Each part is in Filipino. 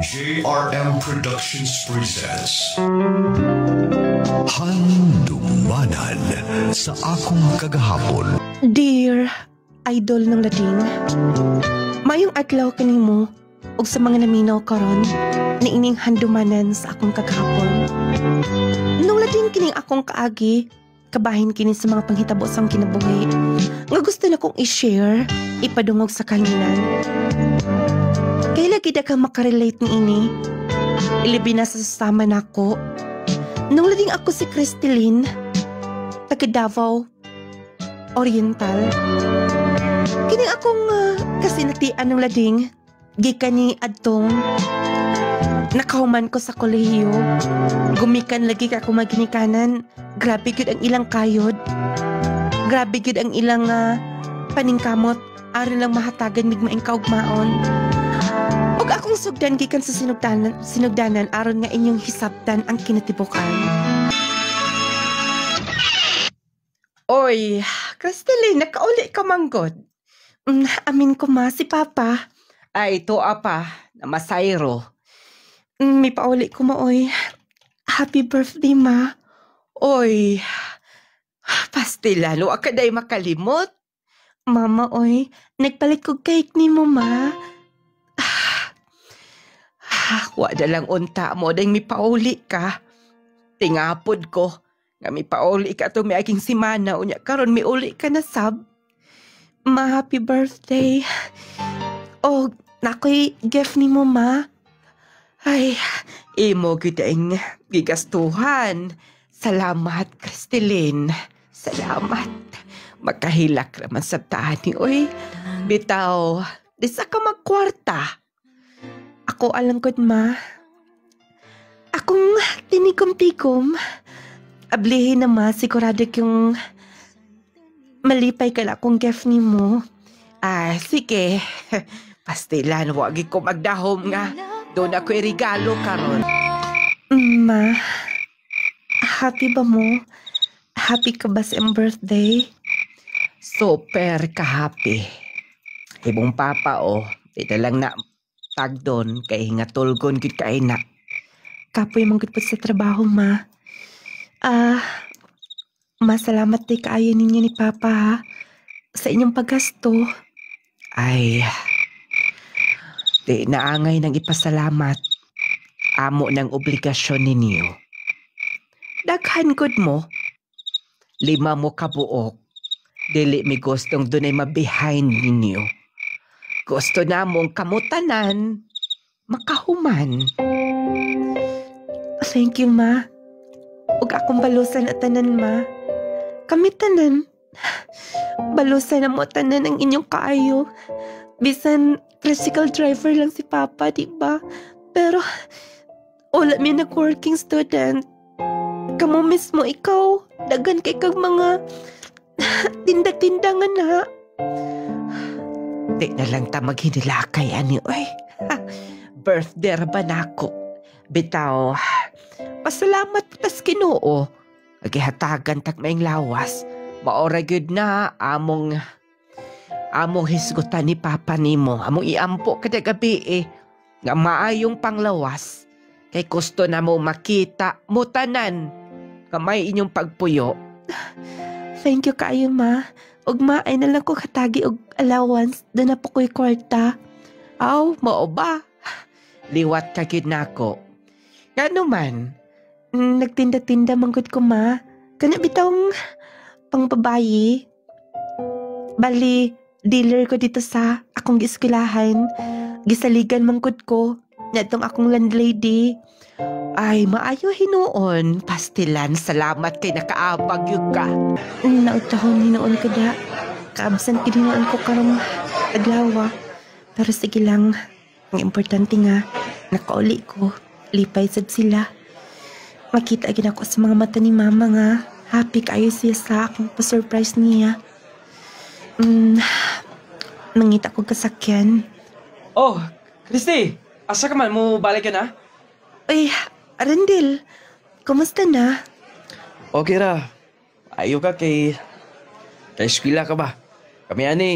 JRM Productions presents Handumanan sa akong kagahapon. Dear idol ng lading, mayong adlaw kanimo ug sa mga naminaw karon niining handumanan sa akong kagahapon. Nung lading kining akong kaagi, kabahin kini sa mga panghitabo sang kinabuhi nga gusto na kong i-share, ipadungog sa kalingan. Kay lagi ka makarelate ni ini, ilibi na sa sasama nako. Nung lading ako si Cristelyn, taga Davao Oriental. Kini akong kasinatian ng lading, gikan ni adtong nakahuman ko sa kolehiyo. Gumikan lagi ka ako maginikanan. Grabe gud ang ilang kayod. Grabe gud ang ilang paningkamot. Aron lang mahatagan mig maing kaugmaon. Ug akong sugdan gikan sa sinugdanan aron nga inyong hisabtan ang kinatibukan. Oy, Cristelyn, nakauli ka manggod. Amin ko ma, si Papa. Ay, ito apa, na masayro. May pauli ko ma, oy. Happy birthday, ma. Oy, pastilano, akaday makalimot. Mama, oy, nagpalit ko cake ni mo, ma. Wala lang unta mo, dahil may pauli ka. Tingapod ko, nga may pauli ka to may aking simana, unya karon may uli ka na sab. Ma, happy birthday. Oh, nakoy gift ni mo, ma. Ay, imo gudeng gigastuhan. Salamat, Cristelyn. Salamat. Magkahilak naman sa tani, oy. Bitaw, di sa ka magkwarta. Ako alangkod, ma. Akong tinigom-tigom. Ablihin na, ma, sigurado yung malipay ka na akong gift ni mo. Ah, sige. Pastilan, wag ko magdahom nga. Doon ako irigalo karon. Ma, happy ba mo? Happy ka ba sa iyong birthday? Super ka-happy. Ibong papa, dito lang na tagdon kay hingatulgon gud kay na. Kapoy mong gud sa trabaho, ma. Masalamat tay kaayo ninyo ni Papa, ha? Sa inyong paggasto. Ay, di naangay nang ipasalamat. Amo ng obligasyon ninyo. Daghan gud mo. 5 mo kabuok. Dili mi gustong dunay mabehind ninyo. Gusto namong kamutanan, makahuman. Thank you, ma. Ug akong balusan at tanan, ma. Kami tanan. Balusan na mo tanan ang inyong kaayo. Bisan tricycle driver lang si Papa, di ba? Pero wala mi nag-working student. Kamo mismo ikaw, dagan kay kag mga tinda-tindangan na. Di na lang ta maghinilakay, ani, oy. Birthday ba nako? Bitaw, pasalamat tas Ginoo. Agihatagan tak maing lawas. Maora gyud na among hisgutan ni Papa nimo. Among iampo kada gabi nga maayong panglawas. Kay gusto na mo makita mo tanan kamay inyong pagpuyo. Thank you kaayo, ma. Ug maay na lang ko katagi og allowance doon na po ko'y kwarta. Aw, mao ba? Liwat ka gyud nako. Ngano man? Nagtinda-tinda manggod ko, ma. Kana bitong pangbabayi. Bali, dealer ko dito sa akong giskulahan. Gisaligan manggod ko. Natong akong landlady. Ay, maayo hinuon. Pastilan, salamat kay nakaabag yun ka. Nautahon hinuon ka da. Kaabsan hinuon ko karong adlaw. Pero sige lang. Ang importante nga, nakauli ko. Lipay sad sila. Makita agad ako sa mga mata ni Mama nga. Happy kayo siya sa akong pa-surprise niya. Nangita ko kasakyan. Oh, Christy! Asa ka man? Mo balik ka na? Ay, Arendel. Kumusta na? Okay ra. Ayaw ka kay eskwela ka ba? Kami ani.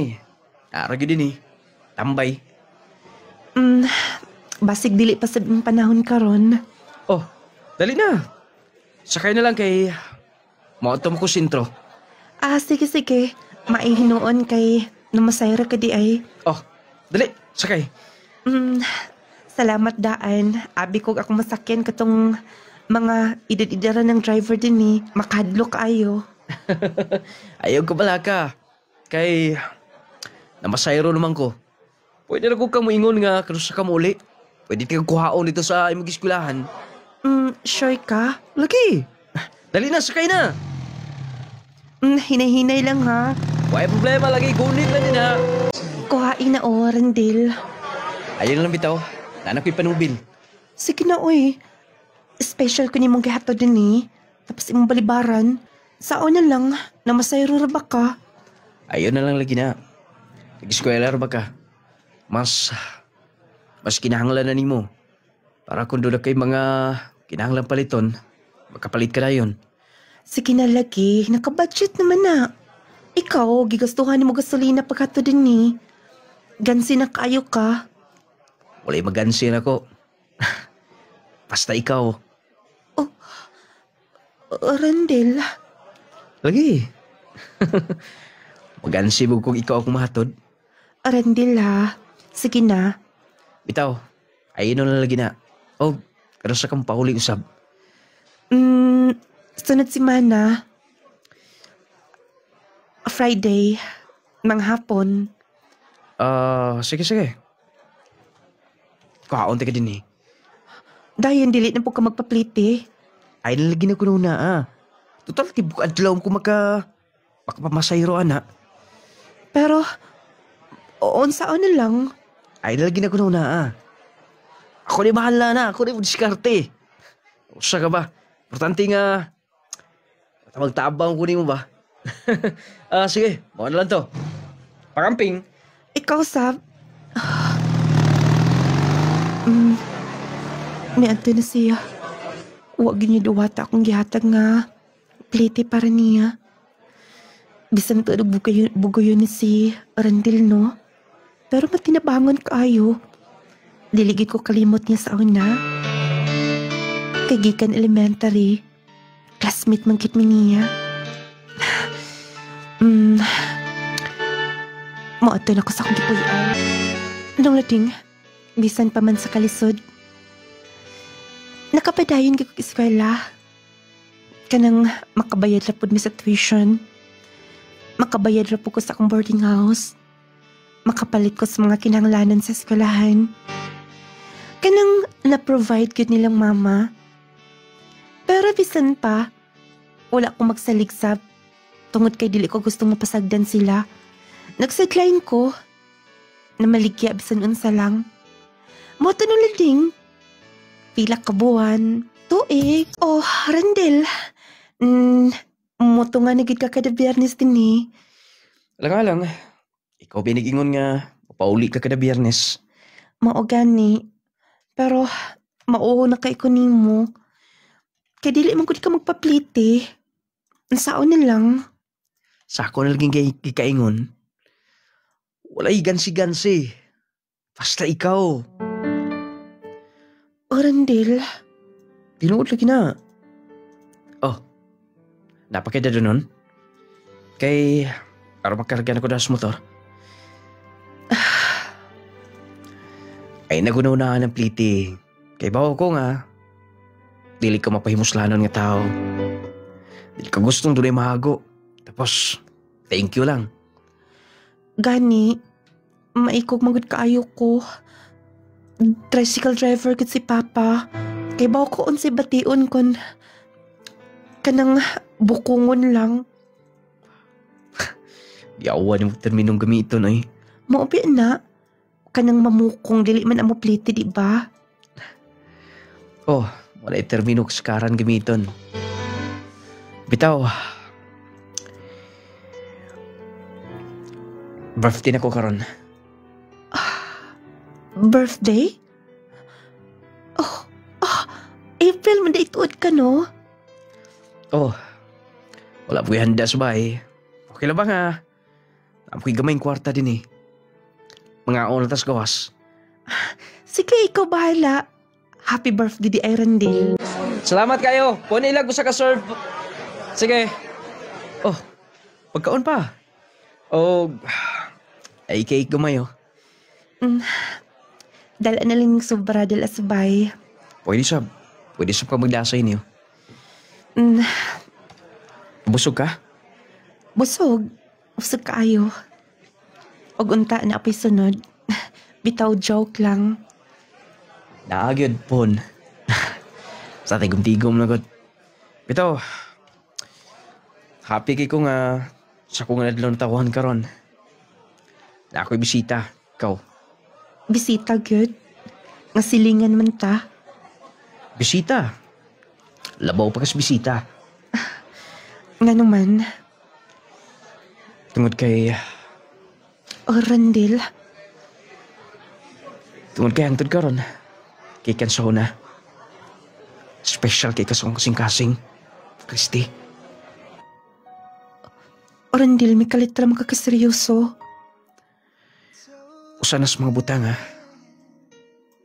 Arag din tambay. Basig dili pa sa panahon karon. Oh, dali na. Sakay na lang kay mautom ko sintro. Sige. Maihinoon kay namasayra ka di ay. Oh, dali, sakay. Salamat daan. Abi ko akong masakyan katong mga idad-idara ng driver din ni. Makadlo kaayo. Ayaw ko pala ka. Kay namasayro naman ko. Pwede na ko kang moingon nga kanusa ka mo uli. Pwede ka kuhaon dito sa imong eskwelahan. Sure ka? Lagi. Dali na, sakay na. Hinay-hinay lang ha. Wala problema, lagi gunit na din ha. Kuhain na Randel. Ayun lang bitaw. Nanak ko'y panubil. Sige na oy. Special ko ni mong gihato din eh. Tapos imong balibaran. Sao na lang na masayro ra ba ka? Ayun na lang lagi na. Nag-eskwela ba ka? Mas kinahanglan na nimo. Para kung doon na kay mga kinahanglan paliton, makapalit ka na yun. Sige na lagi, nakabudget naman na. Ikaw, gigastuhan mo gasolina pagkato din ni. Gansi na kayo ka. Wala'y magansin ako. Basta ikaw. Randel. Lagi. Magansi mo kung ikaw akong mahatod. Randel ha. Sige na. Bitaw, ayun na lagi na. Oh, karosa kang pahuling usab. Sunod si Mana. Friday. Manghapon. Sige. Kaon ka din eh. Dayon, dili na po ka magpapliti. Ay, nalagi na ko na Total, tibuk adlaw ko makapamasayro, ana. Pero, saan na lang. Ay, nalagi na ko na Ako ni bahala na. Ako ni diskarte. Usa ka ba? Importante nga, magtabang ko ni mo ba? Sige, mga na lang to. Pakamping. Ikaw, Sab. May anto na siya. Huwag niya duwata akong gihatag nga. Plete para niya. Bisan to bugoy ni si Randel, no? Pero matinabangon kaayo. Diligi ko kalimot niya sa una. Kagikan elementary. Classmate man kit mi niya. Moato na ko sa akong gipuy-an. Nung lating, bisan pa man sa kalisod. Nakapadayon ko eskwela. Kanang makabayad ra pud mi sa tuition. Makabayad ra po ko sa akong boarding house. Makapalit ko sa mga kinahanglanan sa eskwelahan. Kanang na-provide gyud nilang mama. Pero bisan pa, wala ko magsaligsab. Tungod kay dili ko gustong mapasagdan sila. Nagsadline ko na maligya bisan unsa lang. Mo tanong lading. Pila ka buwan, tuig. Oh, Randel. Moto nga nagid ka kada Biyernes din eh. Lang. Ikaw binigingon nga, pauli ka kada Biyernes. Mao gani. Pero, mauho na kay ko nimo. Kaya dili man gud ka magpaplite. Saon na lang. Sa ako na laging kikaingon. Wala'y gansi-gansi. Basta ikaw. Randel. Tinuod lagi na. Oh, napakita doon nun. Kay, para magkarga na ko na sa motor. Ay, nagunaw ng pliti. Kay bawa ko nga, dili ka mapahimuslanan nga tao. Dili ka gustong doon ay mahago. Tapos, thank you lang. Gani, maikog magod kaayo ko. Tricycle driver gud si Papa. Kay bawa ko unsay bation kon kanang bukungon lang. Yawa ni mo terminong gamiton ay. Maubi na. Kanang mamukong dili man amo plite, di ba? Oh, wala'y termino kaskaran gamiton. Bitaw. Birthday na ko karon. Birthday? Oh, April man ituod ka, no? Oh, wala po'y handa sa bahay. Okay lang ba nga? Amoy gamayng kwarta din eh. Mga oras gawas. Sige, ikaw bahala. Happy birthday di Irondale. Salamat kayo. Puno ilag ko sa ka-serve. Sige. Oh, pagkaon pa. Oh, ay cake gumayo. Dala na lang yung sobra dala sabay. Pwede sab ka maglasay niyo. Busog ka? Busog. Busog kaayo. Og unta na apay sunod. Bitaw joke lang. Naagyod pon. Sa tigom-tigom na god. Bitaw. Happy kay ko nga sa kong nadlaw na tawahan karon. Na ako'y bisita. Ikaw. Bisita good. Nga silingan man ta. Bisita? Labaw pa kas bisita. Nga naman. Tungod kay... Irondale. Tungod kay hangtod karon. Kay kansaho na. Special kay kasong kasing-kasing. Christy. Irondale, may kalitra makakaseryoso. Usa na sa mga butang ha.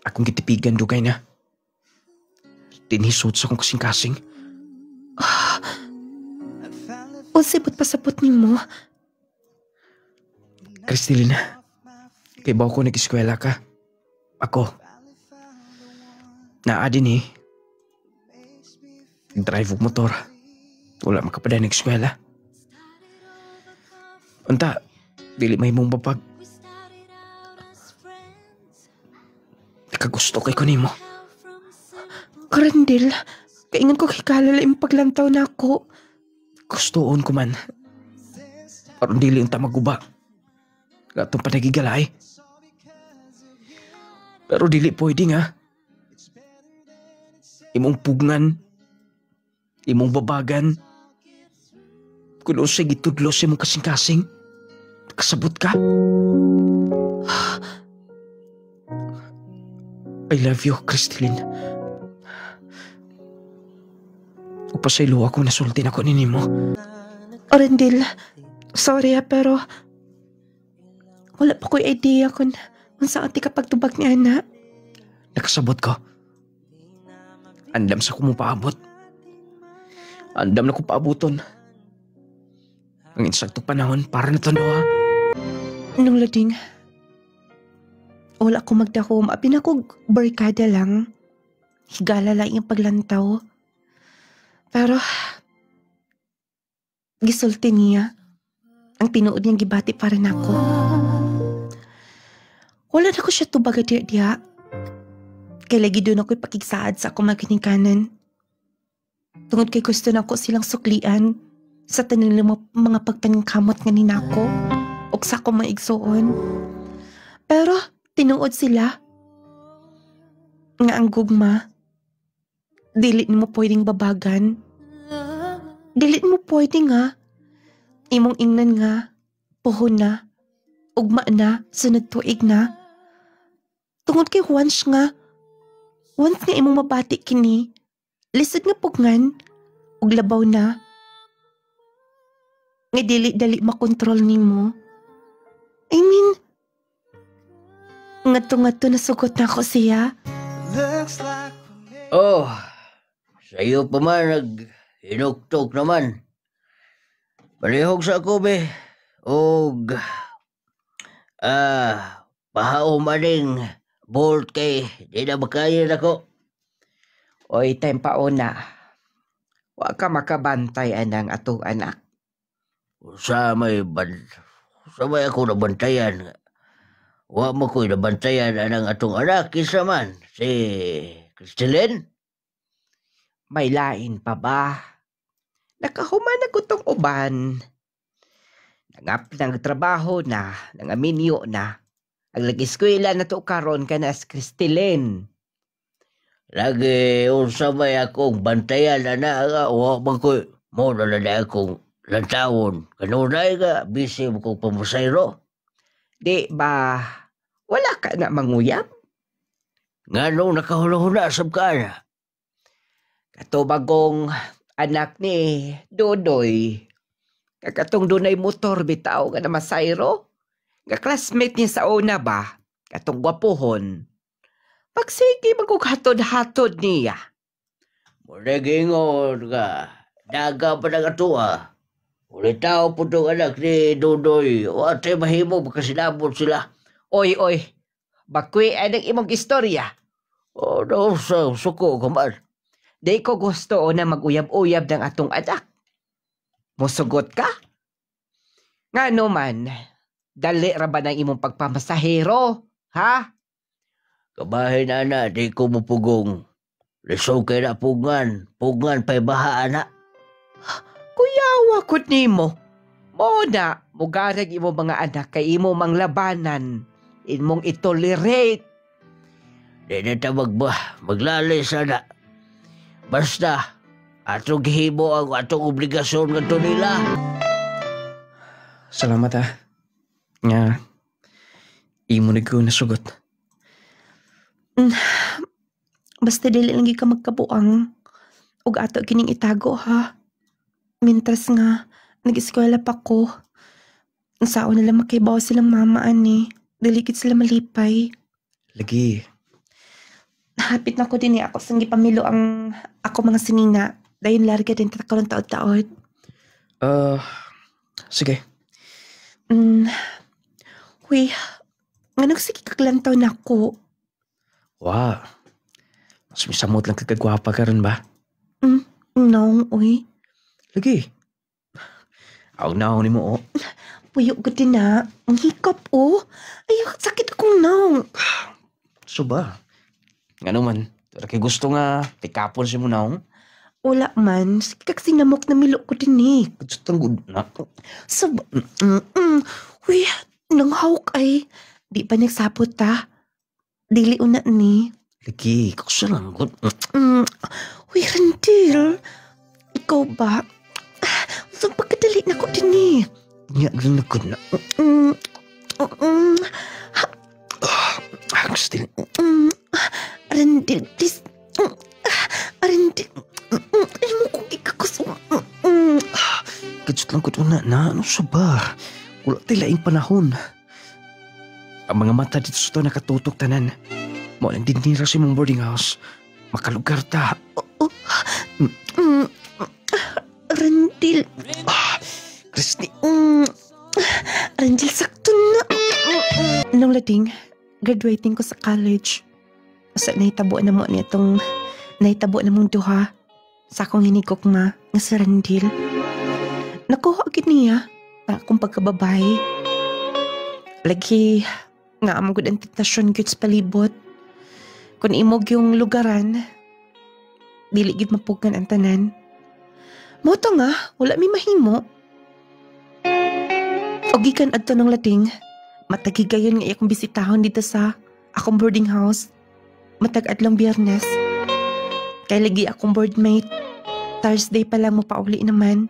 Akong gitipigan dugay na. Tinisod sa akong kasing-kasing. O sipot pasapot ni mo. Cristelina, kay baw ko nag-eskwela ka. Ako. Naadin eh. Nag-drive og motor. Wala makapada nag-eskwela. Unta, dili may mong babag. Kagusto kay ko nimo. Irondale, kaingan ko kikalala yung paglantaw na ako. Gustoon ko man. Parang dili unta maguba. Gatong panagigalay. Pero dili pwede nga. Imong pugnan. Imong babagan. Kung usay gitudlos imong kasing-kasing. Kasabot ka. I love you, Cristelin. Upasaylo ako nasultin ako ni Nimo. Irondale, sorry pero wala pa ko'y idea kung saan ti kapagtubag ni Ana. Nakasabot ko. Andam sa kumupaabot. Andam na ko paabuton. Ang insakto panahon para na tandawa. Nung lading, wala ko magdakom. Apin ako barkada lang. Higala lang yung paglantaw. Pero, gisulti niya. Ang tinuod niyang gibati para nako. Wala na ko siya tubaga diya. Kaya lagi doon ako'y pakigsaad sa akong maginikanan. Tungod kay gusto na ko silang suklian sa tanin mga pagpaningkamot nga ni nako o sa akong maigsoon. Pero, tinuod sila nga ang gugma. Dili mo pwedeng babagan. Dili mo pwedeng nga. Imong ingnan nga. Puhon na. Ugma na. Sunod tuig na. Tungod kay once nga imong mabati kini. Lisod nga pugngan. Ug labaw na. Nga dili-dali makontrol nimo. I mean, ngato-ngato nasugot na ako siya. Oh, sa'yo pa man nag-hinuktok naman. Palihog sa ako, be. Og, pahaom aning bolt kay di na makayan ako. Oy, tempauna. Wa ka makabantay anang atong anak. Sa may ako nabantayan. Wa mo ko'y nabantayan anang atong anak. Kisa man, si Cristelin. May lain pa ba? Nakahuman ako tong uban. Nagtrabaho na, nangaminyo na. Ang nag-eskwela na to karon ka na si Cristelin. Lagi unsa may akong bantayan ana wa man ko'y mo na akong lantawon. Kanunay ka, busy mo kong pamusayro. Di ba, wala ka na manguyap? Nga nung nakahula-hula sab ka na. Katubagong anak ni Dodoy. Kakatong dunay motor bitaw nga na masayro. Nga classmate niya sa una ba? Katong gwapuhon. Pagsige magkukhatod-hatod niya. Muna gingon ka. Daga pa na katua. Uli tao po itong anak ni Dudoy. O atay mahimo makasilabot sila. Oy, bakwi ay ng imong istorya. O nausaw, suko ka man. Di ko gusto na mag-uyab-uyab ng atong anak. Musugot ka? Nga man, dali ra ba ng imong pagpamasahero, ha? Kabahin na, di ko mupugong. Liso kay na pugan pa'y baha na. Kuyawa ko nimo. Mona, mugarag imo mga anak kay imo mang labanan. Imong itolerate. Di na ta maglalay sana. Basta, atong gihimo ang atong obligasyon nga to nila. Salamat Nga, imo na ko nasugot. Basta dili lang ka magkabuang. Ug ato kining itago ha. Mintras nga, nag-eskwela pa ko. Ang sao nila makibaw silang mama ani. Dilikit sila malipay. Lagi. Hapit na ko din ako sang gipamilo ang ako mga sinina. Dayon larga din tatakalon taod-taod. Sige. Uy, nga nagsige kaglantaw na ako. Wow. Mas misamot lang kagagwapa ka rin ba? No, uy. Lagi. Aw naon ni mo, Puyo ko din na. Ang hikap, Ay, sakit akong naong. So ba? Nga naman, kay gusto nga, tikapon si mo naong. Wala man. Sige sinamok na milo ko din eh. Kututang good na. So, uy, nang hawk ay. Di pa nagsapot ta. Dili una ni. Lagi, kusa lang good. Uy, Randil. Ikaw ba? So, pagkadali na ko din eh. Nga lang na good na. Still. Randil, please. Randil. Ano mo kung ikakuso? Kadsot lang good na. Ano siya ba? Wala tilaing panahon. Ang mga mata dito sa ito nakatutok tanan. Mo lang dinira sa mong boarding house. Makalugar ta. Randil. Christy. Randil, sakto na. Nung lading, graduating ko sa college. Sa naitabo na mo nitong naitabo na mong duha sa akong hinigok nga si Randil. Nakuha agad niya ang akong pagkababae. Lagi nga amang good ang tentasyon gyud sa palibot. Kung imog yung lugaran, dili gid mapugan ang tanan. Moto nga, wala mi mahimo. O gikan adto ng lading, matagigayon nga akong bisitahon dito sa akong boarding house. Matag adlong Biyernes. Kay lagi akong boardmate. Thursday pa lang mo pauli naman.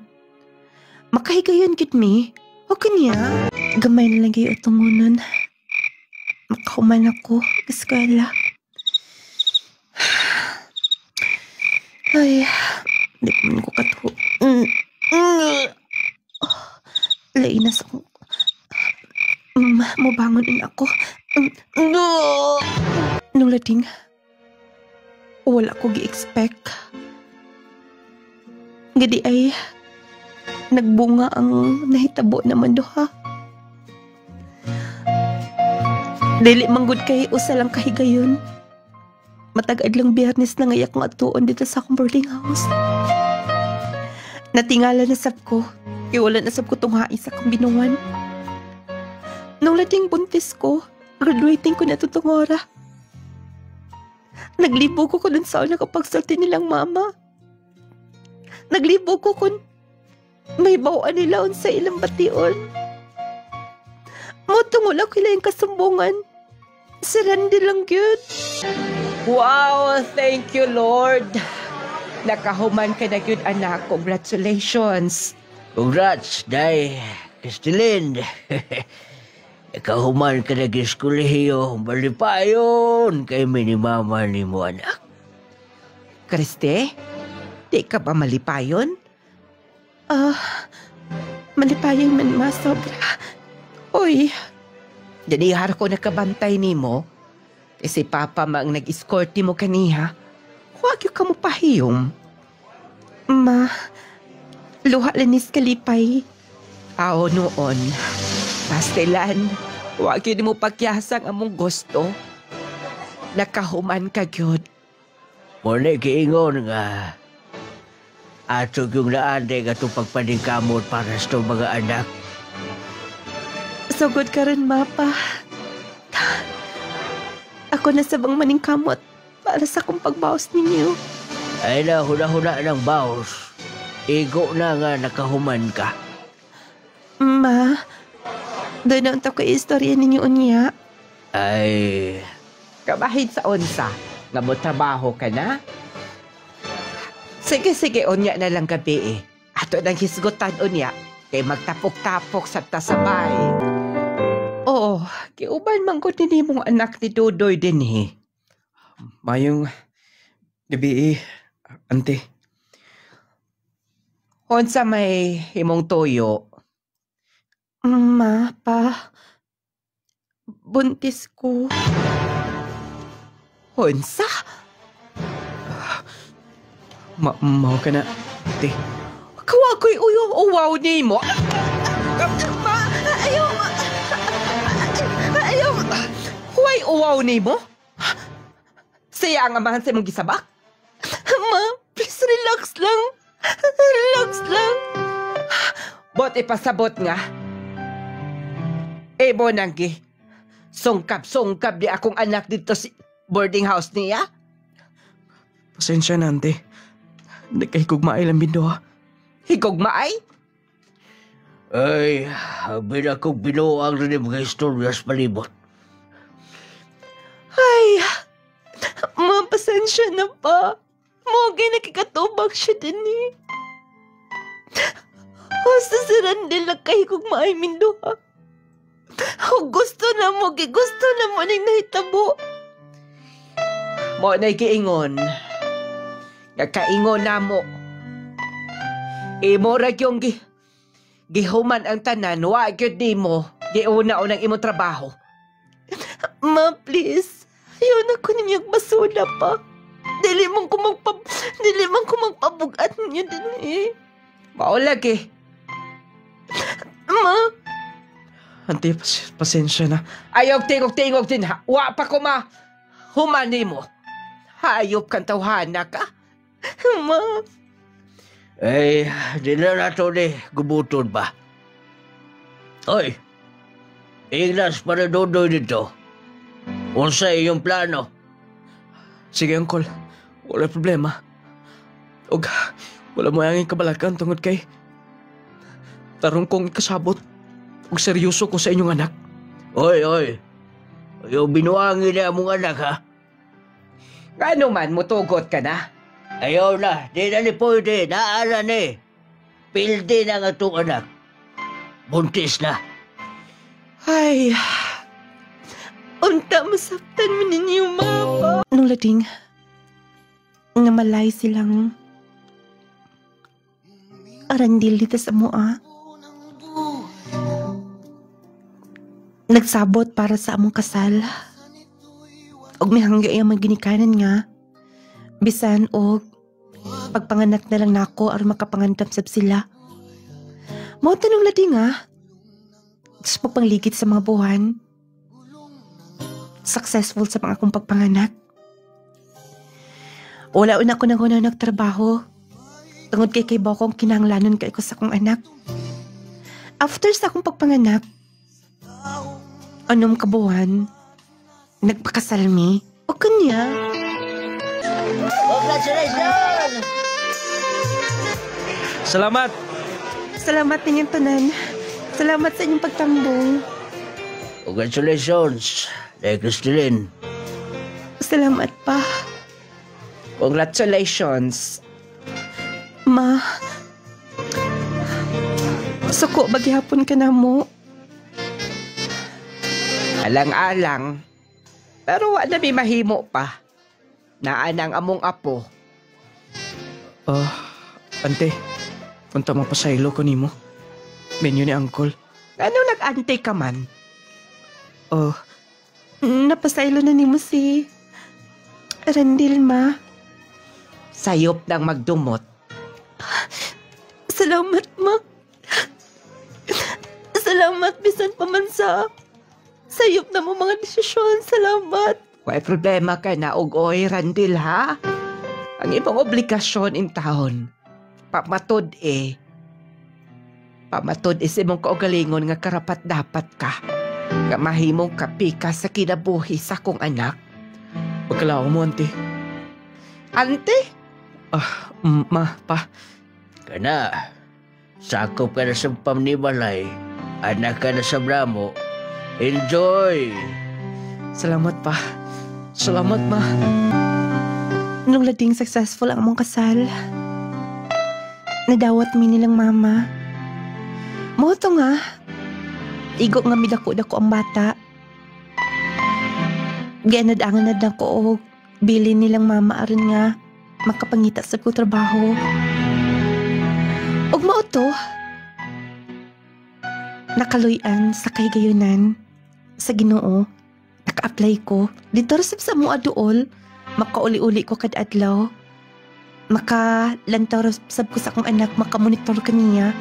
Makahigayon gid mi. O kanya, gamay na lang kayo tungunon. Makahuman ako sa eskwela. Ay, hindi ko man ko katuho. Lainas ako. Mabangon din ako. Nung lading, wala ko gi-expect. Gadi ay, nagbunga ang nahitabo naman doha. Dili manggod kay usa lang kahigayon. Matag adlang Biyernes na ngayak nga atuon dito sa akong boarding house. Natingala na sab ko. Iwala na sab ko tunghain sa akong binuwan. Nung lading buntis ko, graduating ko na tutong ora. Naglibo ko dun sa nakapagsalti nilang mama. Naglibo ko kung may bawaan nila sa ilang bation. Motong wala ko ilang kasumbungan. Si Randy lang yun. Wow, thank you, Lord. Nakahuman ka na yun, anak. Congratulations. Congrats, Day. Kristilin. Ikahuman ka nag-eskulehiyo. Malipayon kay minimama ni mo, anak. Kriste, di ka ba malipayon? Malipayan man masobra. Uy, danihar ko nakabantay ni mo. Kasi Papa ma ang nag-escort mo kaniha. Huwag yung ka mo pahiyom. Ma, luha lanis kalipay. Aw noon. Pastilan, huwag yun mo pakyasang among gusto. Nakahuman ka gyud. Muna giingon nga. Ato yung naanday nga itong pagpaningkamot para sa mga anak. Sugod ka rin, Mapa. Ako na sabang maningkamot para sa kong pagbawas ninyo. Ay na, huna-huna ng baos. Igo na nga nakahuman ka. Ma, doon na unta ko istorya ninyo unya. Ay, Kabahid sa onsa, nga mo trabaho ka na? Sige, unya na lang gabi eh. Ato nang hisgutan unya, kay magtapok-tapok sa tasabay. Oo, kiuban man ko din mong anak ni Dudoy din eh. Mayong gabi ante. Onsa may himong toyo? Ma, Pa, buntis ko. Onsa? Mao ka na, ate. Kawagoy uyaw-uwaw ni mo. Ma, ayaw. Ayaw. Huway uwaw ni mo? Siya ang amahan sa mong gisabak? Ma, please relax lang. Relax lang. Bot ipasabot nga. Ebo nanggi. Sungkap di akong anak dito si boarding house niya. Pasensya na, ante. Nagkahigugmaay lang bindo ha. Higugmaay? ay, habi na kong binuang rin yung mga istorya sa palibot. Ay, ma, pasensya na pa. Mogay nakikatubag siya din eh. Basta si Randel nagkahigog maamin doha. Gusto na mo ning nahitabo. Mo na'y giingon. Nagkaingon na mo. Imo ra yung gihuman ang tanan, wag yun di mo. Giuna-unang imo trabaho. Ma, please. Ayaw na ko ninyong basura pa. Dili man ko magpabugat niyo din eh. Mao lagi. Ma, Ante, pasensya na. Ayaw tingog din ha. Wa pa ko ma. Humani mo. Hayop kang tawhana ka. ma. Ay, di na nato ni gubuton ba? Oy, Ignas para Dudoy dito. Unsa iyong plano? Sige, Uncle. Wala problema. Og, wala mo yung kabalakan tungod kay tarong kong ikasabot. Og seryoso ko sa inyong anak. Oy. Ayaw binuangin na mong anak ha? Ano man, mutugot ka na. Ayaw na, di na ni pwede, naara ni. Pildi na nga itong anak. Buntis na. Ay, unta masaktan mo ninyo, Mama. Nung lading, namalay silang arandil dito sa mua. Nagsabot para sa among kasal. Og may hangyo yung maginikanan nga. Bisan og pagpanganak na lang nako aron makapangandam sab sila. Mao tanong lading nga. Sa pagpangligid sa mga buwan. Successful sa pang akong pagpanganak. Wala una ko nang nagtrabaho. Tungod kay Bokong kinahanglanon kay ko sa akong anak. After sa akong pagpanganak, anom kabuhan, nagpakasal mi. O kanya. Congratulations! Salamat! Salamat ninyong tanan. Salamat sa inyong pagtambong. Congratulations, Day Cristilin. Salamat pa. Congratulations. Ma. Suko, bagyapon ka na mo. Alang-alang. Pero wala may mahimo pa. Naanang among apo. Ante, punta mo pa sa ilo ko nimo. Menyo ni Uncle. Ano nag-ante ka man? Napasaylo na nimo si Randil, ma. Sayop nang magdumot. Salamat, ma. Salamat, bisan pa man sa sayop na mo mga desisyon. Salamat. May problema ka na, ugoy, Randil, ha? Ang ibang obligasyon in taon, pamatod sa imong kaugalingon nga karapat dapat ka. Nga mahimong kapika sa kinabuhi sa kong anak. Pagkalaw mo, ante. Ante? Ma, pa. Kana, sakop ka na sa pamnimalay, anak ka na sa bramo, enjoy! Salamat, pa. Salamat, ma. Nung lading successful ang among kasal, nadawat mi nilang mama. Moto nga, igo nga midako-dako ang bata. Gianad-anganad na ko o bilin nilang mama aron nga makapangita sa ko trabaho. Ug mao to, nakaluyan sa kahigayunan sa Ginoo. Naka-apply ko dito sa mo aduol, makauli-uli ko kad adlaw. Makalantar sab ko sa akong anak, makamonitor kaniya.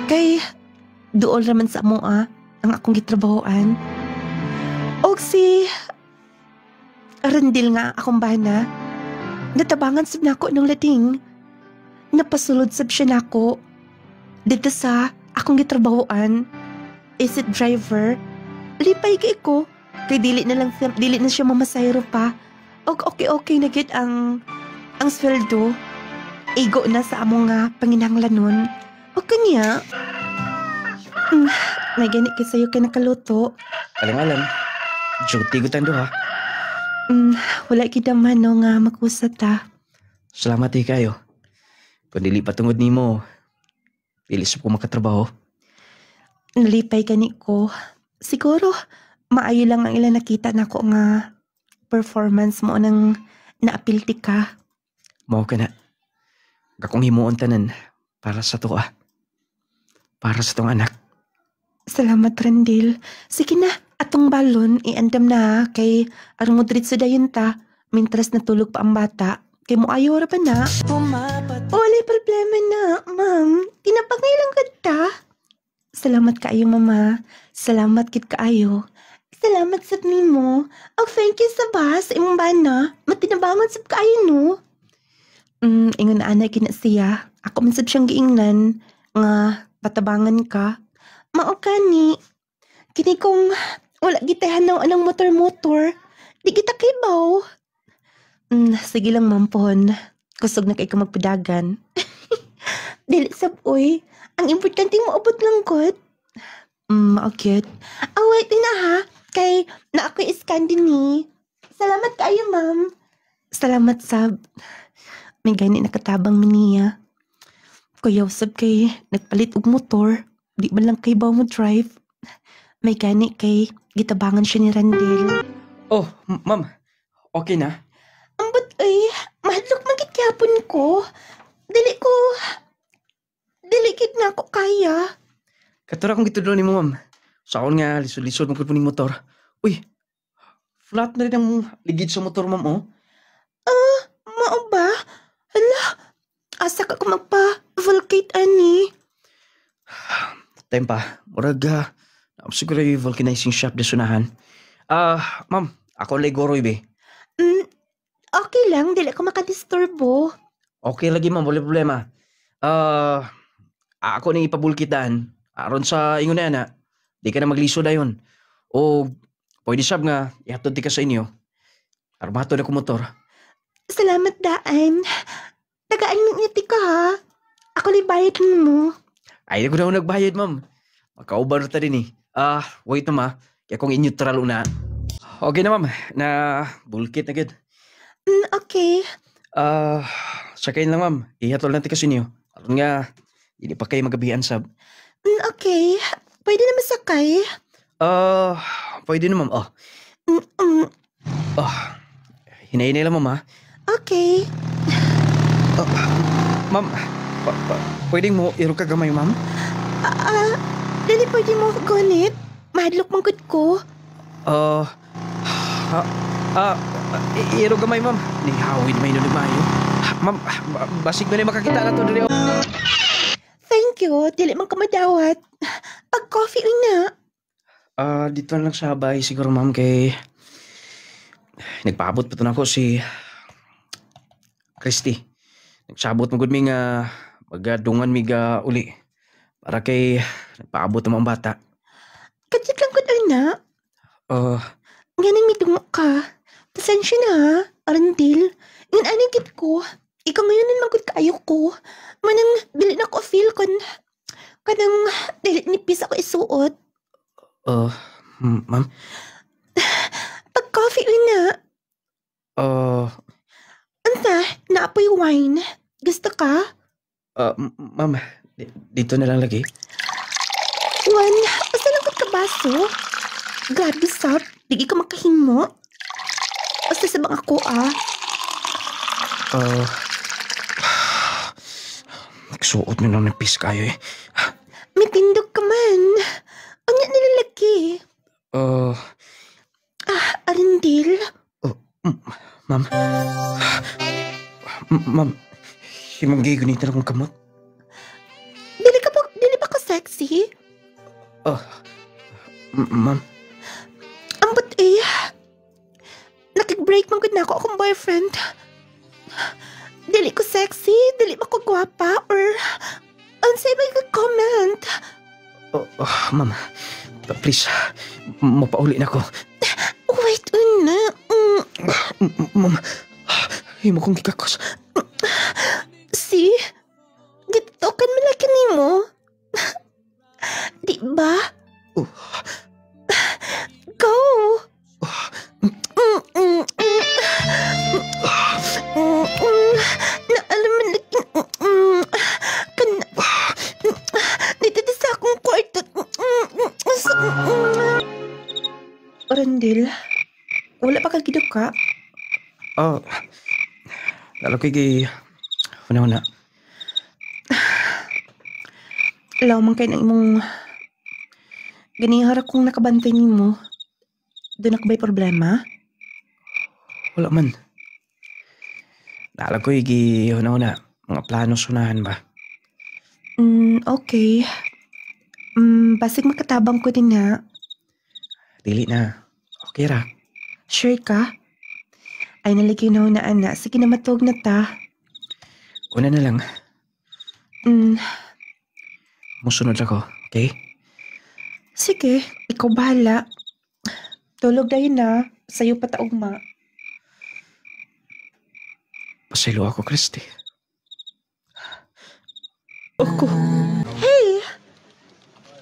Kay duol raman sa mo ang akong gitrabahoan. Og si Randil nga akong bana, natabangan sab nako nung lading. Napasulod sab siya nako dito sa akong gitrabahoan. Is it driver? Lipay kay ko. Kay dili na siya mamasayro pa. Og okay na gid ang sweldo. Igo na sa among nga panginahanglan nun. O kanya, may ganit kay sa'yo kay nakaluto. Alang-alang. Duty ko tando, ha? Wala kita man no nga makusat ta. Salamat kayo. Kung dili patungod nimo, dili sa ko makatrabaho. Nalipay gani ko. Siguro, maayo lang ang ilang nakita na ko nga performance mo nang naapilti ka. Mao ka na. Gakong himuon tanan para sa to, para sa tong anak. Salamat, Randil. Sige na, atong balon, iandam na kay aron mo diretso dayon ta. Mintras natulog pa ang bata. Kay mo ayaw ra pa na. Wala problema na, ma'am. Kinapangailang ka ta. Salamat kaayo, mama. Salamat kit kaayo. Salamat sa nimo. Oh, thank you sa bas. Imong bana. Matinabangon sab kaayo, no? Ingon na anay kina siya. Ako man sab siyang giingnan nga patabangan ka. Mao kani. Kini kong wala gitahan ng anang motor-motor. Di kita kibaw. Sige lang, mampon. Kusog na kay ka magpadagan. Dili sab, uy. Ang importante mo abot lang kot. Maakit. Wait na ha. Kay na ako iskan din ni. Salamat kayo, ma'am. Salamat, sab. May gani nakatabang miniya. Kuya usab kay nagpalit og motor. Di man lang kay baw mo drive. May gani kay gitabangan siya ni Randil. Oh, ma'am. Okay na? Ambot ay, mahadlok magityapon ko. Dili kit na ako kaya. Katura kong gitudlo ni mo, ma'am. Sa akon nga, lisod-lisod mong kuning motor. Uy, flat na rin ang ligid sa motor, ma'am, oh. Mao ba? Hala, asa ka magpa-volcate, ani? Tempa, murag, siguro yung vulcanizing shop na sunahan. Ma'am, ako lay goroy, be. Okay lang, dili ko makadisturbo. Okay lagi, ma'am, wala problema. Ako nang ipabulkitan. Aron sa ingon na yan, di ka na magliso na yun. O, pwede sab nga, ihatod di ka sa inyo. Armato na ko motor. Salamat, daan. Tagaan mo ngiti ka, ha? Ako libayad mo. Ay, na ko na nagbayad, ma'am. Makaubar ta din, eh. Wait na, ma. Kaya kong in-neutral una. Okay na, ma'am. Na bulkit na gid. Okay. Sakayin lang, ma'am. Ihatol natin ka sa inyo. Aron nga, hindi pa kayo magabihan, sab. Okay. Pwede na masakay? Pwede na, ma'am. Hinay-hinay lang, ma'am, ha? Okay. Ma'am, pwedeng mo iro ka gamay, ma'am? Dali pwede mo gunit? Mahadlok manggod ko. Iro gamay, ma'am. Nihawid may nunog mayo. Ma'am, basig na makakita na to diri. Thank you. Dili man ka madawat. Pag-coffee na. Dito na lang sa bahay siguro, ma'am, kay nagpaabot pa to na ako si Christy. Nagsabot mo gud mi nga magadungan mi ga uli para kay nagpaabot ang mga bata. Kadyak lang gud na. Nganing midungo ka. Pasensya na ha, Arandil. Ngan anigit ko. Ikaw ngayon naman gud kaayo ko. Manang dili na ko feel kon kanang dili nipis ako isuot. Ma'am? Pag-coffee na. Anta, naapoy wine. Gusto ka? Ma'am, dito na lang lagi. Juan, basta lang ka baso. God, bisap. Digi ka makahimo. Basta sabang ako, Nagsuot nyo lang ng pis kayo eh. May tindog ka man. Anya nilalaki. Arindil. Ma'am. Ma'am, himang gay gunita na kong kamot. Dili ba ka sexy? Ma'am. Ambot nakig-break man gud na ako akong boyfriend. Dili ko sexy, dili ba ko gwapa, or unsay may comment? Ma'am, please, mapauli na ko. Wait, una. Ma'am, himo kong gikakos. See? Gito kan malaki nimo. Di ba? Go! Naalaman na dito sa akong kwarto. Randil, wala pa kagidok ka? Lalo kay una-una. Alaw man kayo ng imong ganihara kong nakabantay nimo. Doon na ka ba'y problema? Wala man. Lalo ko una-una. Mga plano sunahan ba? Okay. Basig makatabang ko din na. Dili na. Okay ra. Sure ka? Ay naligay na ana. Sige na matog na ta. Una na lang. Musunod ako, okay? Sige, ikaw bahala. Tulog dayon na. Sa'yo pa taugma. Pasilo ako, Christy. Ako. Hey!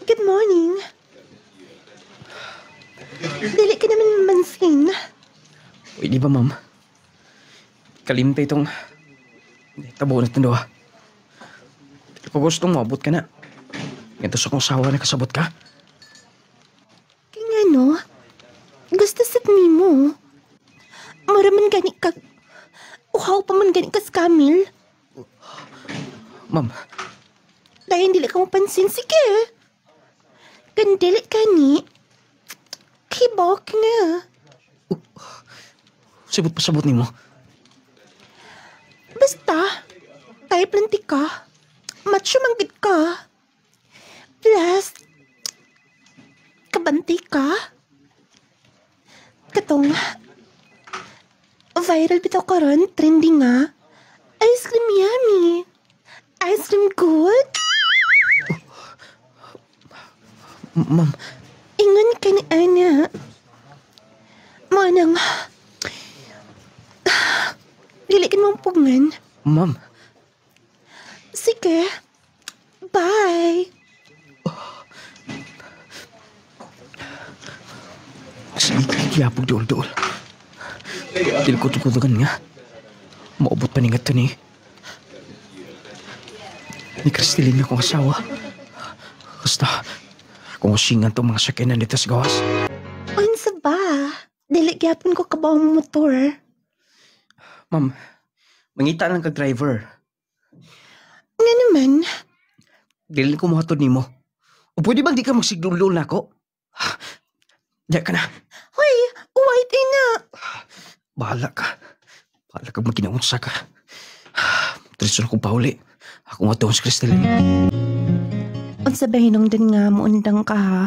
Good morning. Dili ka naman mansin. Uy, di ba, ma'am? Kalimta itong tabo na tindoha. Kung gustong maabot ka na. Ganito sa kong sawa na kasabot ka. Kaya nga no, gusto sa mo. Maraman gani ka. Uhaw pa man gani ka sa Camille. Ma'am. Dahil dili ka mapansin, sige. Gandili ka ni. Kibok na. Sabot pa sabot ni mo. Basta, type lang ti ka. Macho manggit ka. Plus, kabanti ka. Katong, viral bitaw karon, trending nga. Ice cream yummy. Ice cream good. Ma'am. Ingon ka ni Ana. Manang, dili ka mong pugngan. Ma'am. Sige. Bye. Sige, kiyapog dool-dool. Dili ko tukutugan nga. Maubot pa ningat to ni Cristelina akong asawa. Basta, kung usingan to mga sakyanan dito sa gawas. Unsa ba? Dili gyapon ko kabawang motor. Ma'am, mangita lang kag-driver. Nga naman, Dili ko mahatod ni mo. O pwede bang di ka magsigdulol na ako? Diyan ka na. hoy, white na. Bahala ka. Bahala ka magkinaunsa ka. Triso na kong pauli. Ako nga doon si Crystalline. Unsa ba hinungdan nga muundang ka ha?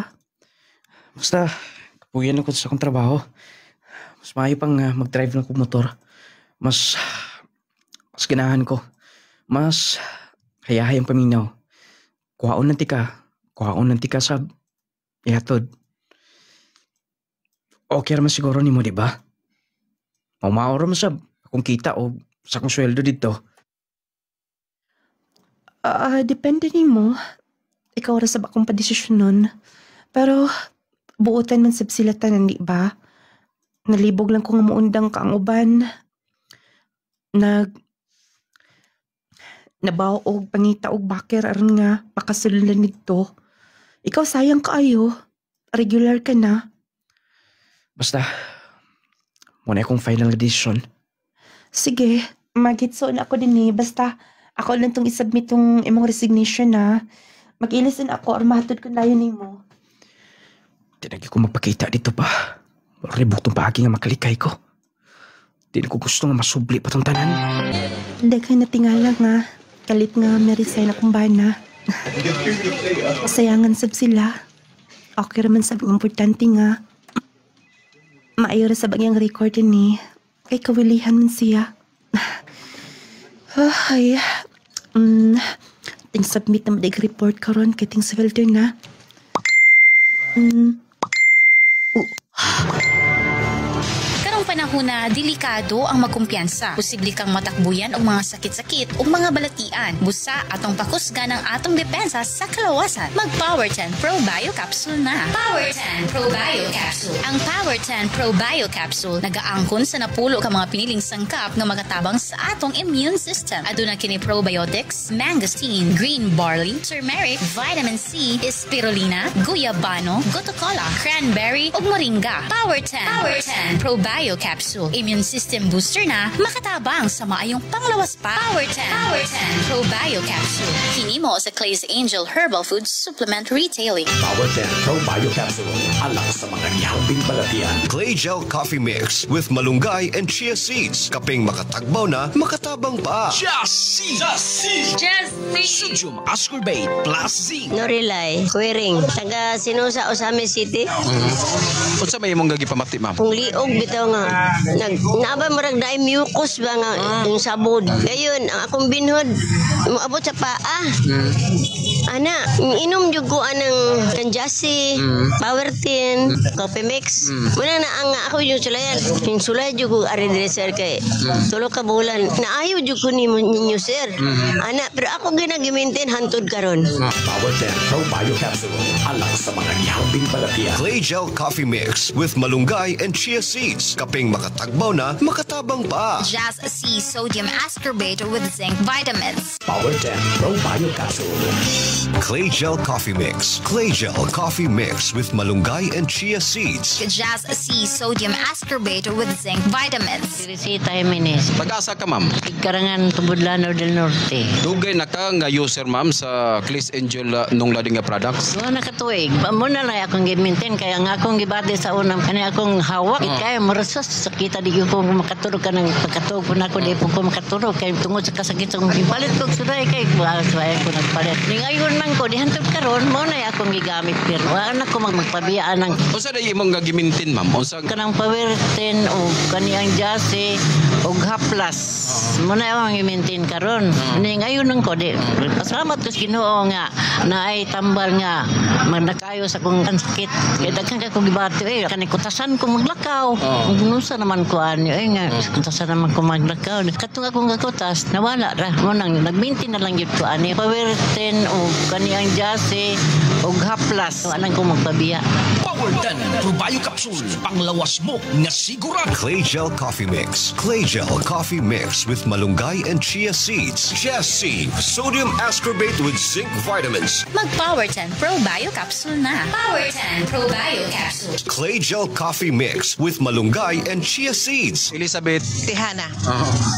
Basta, kapuyan ako sa akong trabaho. Mas maayo pang mag-drive ng kong motor. Mas ganahan ko. Mas hayahayang paminaw. Kuhaon ng tika sa ihatod. Okay naman siguro ni mo, di ba? Maumaoro mo sa akong kita o sa akong sweldo dito. Depende ni mo. Ikaw ra sa akong padesisyon nun. Pero, buotan man sab sila tanan, di ba? Nalibog lang ko nga muundang ka ang uban. Nabaw og pangita og baker aron nga makasululan nito. Ikaw sayang kaayo. Regular ka na. Basta, muna akong final decision. Sige, magitso na ako din eh. Basta, ako lang tong isubmit tong imong resignation na. Mag-ilisin ako or mahatod kung layo ni mo. Tinagi ko magpakita dito pa. Ribok tong paagi nga makalikay ko. Di na ko gusto nga masubli pa tong tanan. Daghan na tingala nga. Kalit nga may resign akong bana. Sayangan sab sila. Okay raman sab importante nga. Maayo ra sa bagyang record ni. Kay kawilihan man siya. Ay. Ting submit na madag report karon kay ting sweldo na. Karong panahon na delikado ang magkumpiyansa. Posible kang matakbuyan og mga sakit-sakit o mga balatian. Busa atong pakusgan ang atong depensa sa kalawasan. Mag Power 10 Pro Bio Capsule na. Power 10 Pro Bio Capsule. Ang Power 10 Pro Bio Capsule nagaangkon sa napulo ka mga piniling sangkap nga magatabang sa atong immune system. Aduna kini probiotics, mangosteen, green barley, turmeric, vitamin C, spirulina, guyabano, gotocola, cranberry ug moringa. Power 10 Pro Bio Capsule. Immune system booster na makatabang sa maayong panglawas pa. Power 10 Pro Bio Capsule. Hinimo sa Clay's Angel Herbal Food Supplement Retailing. Power 10 Pro Bio Capsule. Alang sa mga niyambing balatian. Clay Gel Coffee Mix with malunggay and chia seeds. Kaping makatagbaw na, makatabang pa. Just see! Sodium ascorbate plus zinc. Norilay, Quering, taga Sinusa, Osame City. Unsa may imong gagi pamati, ma'am? Kung liog bitaw nga, naaba marag daay mucus ba nga yung sabod. Gayon, ang akong binhod, maabot sa paa. Ana, inom jud ko anang Kanjasi, Power 10, Coffee Mix. Muna na ang ako yung sulayan. Yung sulay jud ko aridreser kay tulo ka bulan. Naayo jud ko ninyo sir. Ana, pero ako ginagimintin hantod karon. Power 10 Pro Bio Capsule. Alang sa mga niyambing balatian. Clay Gel Coffee Mix with malunggay and chia seeds. Kaping makatagbaw na, makatabang pa. Just C Sodium Ascorbate with zinc vitamins. Power 10 Pro Bio Capsule. Clay Gel Coffee Mix. Clay Gel Coffee Mix with malunggay and chia seeds. Just C Sodium Ascorbate with zinc vitamins. Sirisita Jimenez, Pag-asa ka, ma'am. Karangan Tubudlano del Norte. Dugay na ka nga user, ma'am, sa Clay's Angel nung lading nga products. Wala nakatuig. Muna lang akong gimintin kaya nga akong gibati sa unang kani akong hawak. Kaya marasas sa kita di ko makatulog ka ng pagkatulog po na ako di po ko makatulog kaya tungod sa kasakit sa palit ko suray kay suray ko nagpalit. Ngayon man ko dihantod karon mo na akong gigamit pero wala ko magpabiyaan ng Unsa day imong nga gimintin, ma'am? Unsa kanang Power 10 o kaniyang Jase o Haplas. Muna akong gimintin karon. Ngayon nang ko di pasalamat ko sa Ginoo nga na ay tambal nga manakayo sa kong sakit. Kaya daghan ka kong gibati kanay kutasan ko maglakaw. Nusa naman ko ani nga kutasan naman ko maglakaw. Katong akong gakutas nawala ra mo nang nagmintin na lang gyud ko ani Power 10 o kaniyang Jase o Haplas. Anang ko magpabiya. Power 10 Pro Bio Capsule. Panglawas mo nga sigurado. Clay Gel Coffee Mix. Clay Gel Coffee Mix with malunggay and chia seeds. Chia seed. Sodium ascorbate with zinc vitamins. Mag Power 10 Pro Bio Capsule na. Power 10 Pro Bio Capsule. Clay Gel Coffee Mix with malunggay and chia seeds. Elizabeth. Tihana.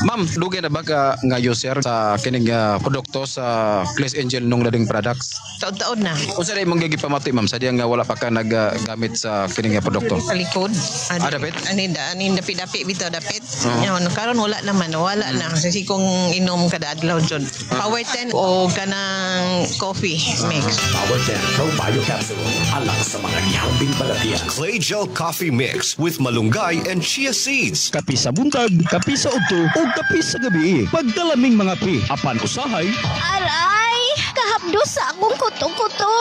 Ma'am, dugay na ba ka nga user sa kining produkto sa Clay's Angel nung lading products? Taon-taon na. Unsa day imong gagi pamati, ma'am, sa diya nga wala pa ka naggamit gamit sa kining nga produkto? Sa likod. Dapit? Ani dapit-dapit bitaw dapit. Yun, karon wala naman, wala na. Kasi kung inom kada adlaw jud. Power 10 o kanang coffee mix. Power 10 Probio Capsule. Alang sa mga gihambing balatian. Clay Gel Coffee Mix with malunggay and chia seeds. Kapi sa buntag, kapi sa udto, o kapi sa gabi. Pagdalaming mga pi, apan usahay, Aray! Kahapdo sa akong kuto-kuto.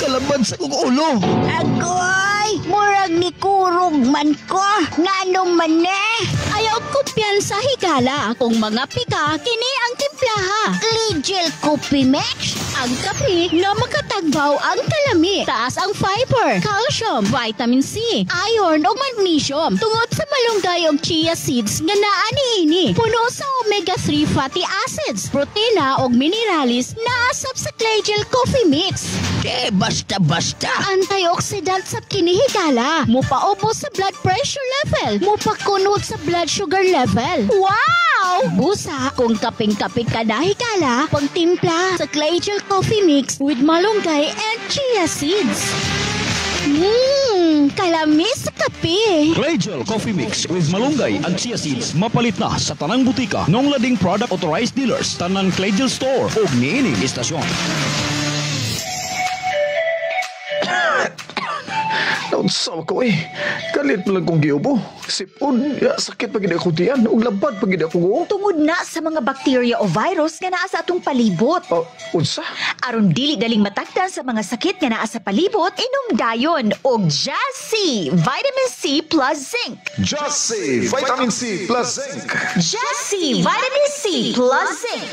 kalaban sa kong ulo. Agoy! Murag ni kurog man ko. Ngano man eh? Ayaw kumpiyansa higala. Kung mga pika, kini ang timplaha. Cligel Coffee Mix. Ang kape nga makatagbaw ang kalami. Taas ang fiber, calcium, vitamin C, iron o magnesium. Tungod sa malunggay o chia seeds nga naa niini. Puno sa omega-3 fatty acids, protina o mineralis na asap sa Cligel Coffee Mix. Basta-basta. Antioxidant sa kinihigala. Mupaubos sa blood pressure level. Mupakunot sa blood sugar level. Wow! Busa kung kaping-kaping ka na higala, pagtimpla sa Cligel Coffee Mix with malunggay and chia seeds. Kalamis sa kape. Cligel Coffee Mix with malunggay and chia seeds mapalit na sa tanang butika nung lading product authorized dealers tanan Cligel Store o niining istasyon. Naunsaw ko Kalit mo lang kong giubo. Sipon, sakit pag hindi ako tiyan. Ug labad pag hindi ako go. Tungod na sa mga bacteria o virus nga naa sa atong palibot. Unsa? Aron dili daling matakdan sa mga sakit nga naa sa palibot, inom dayon og Jassy Vitamin C plus Zinc. Jassy Vitamin C plus Zinc. Jassy Vitamin C plus Zinc.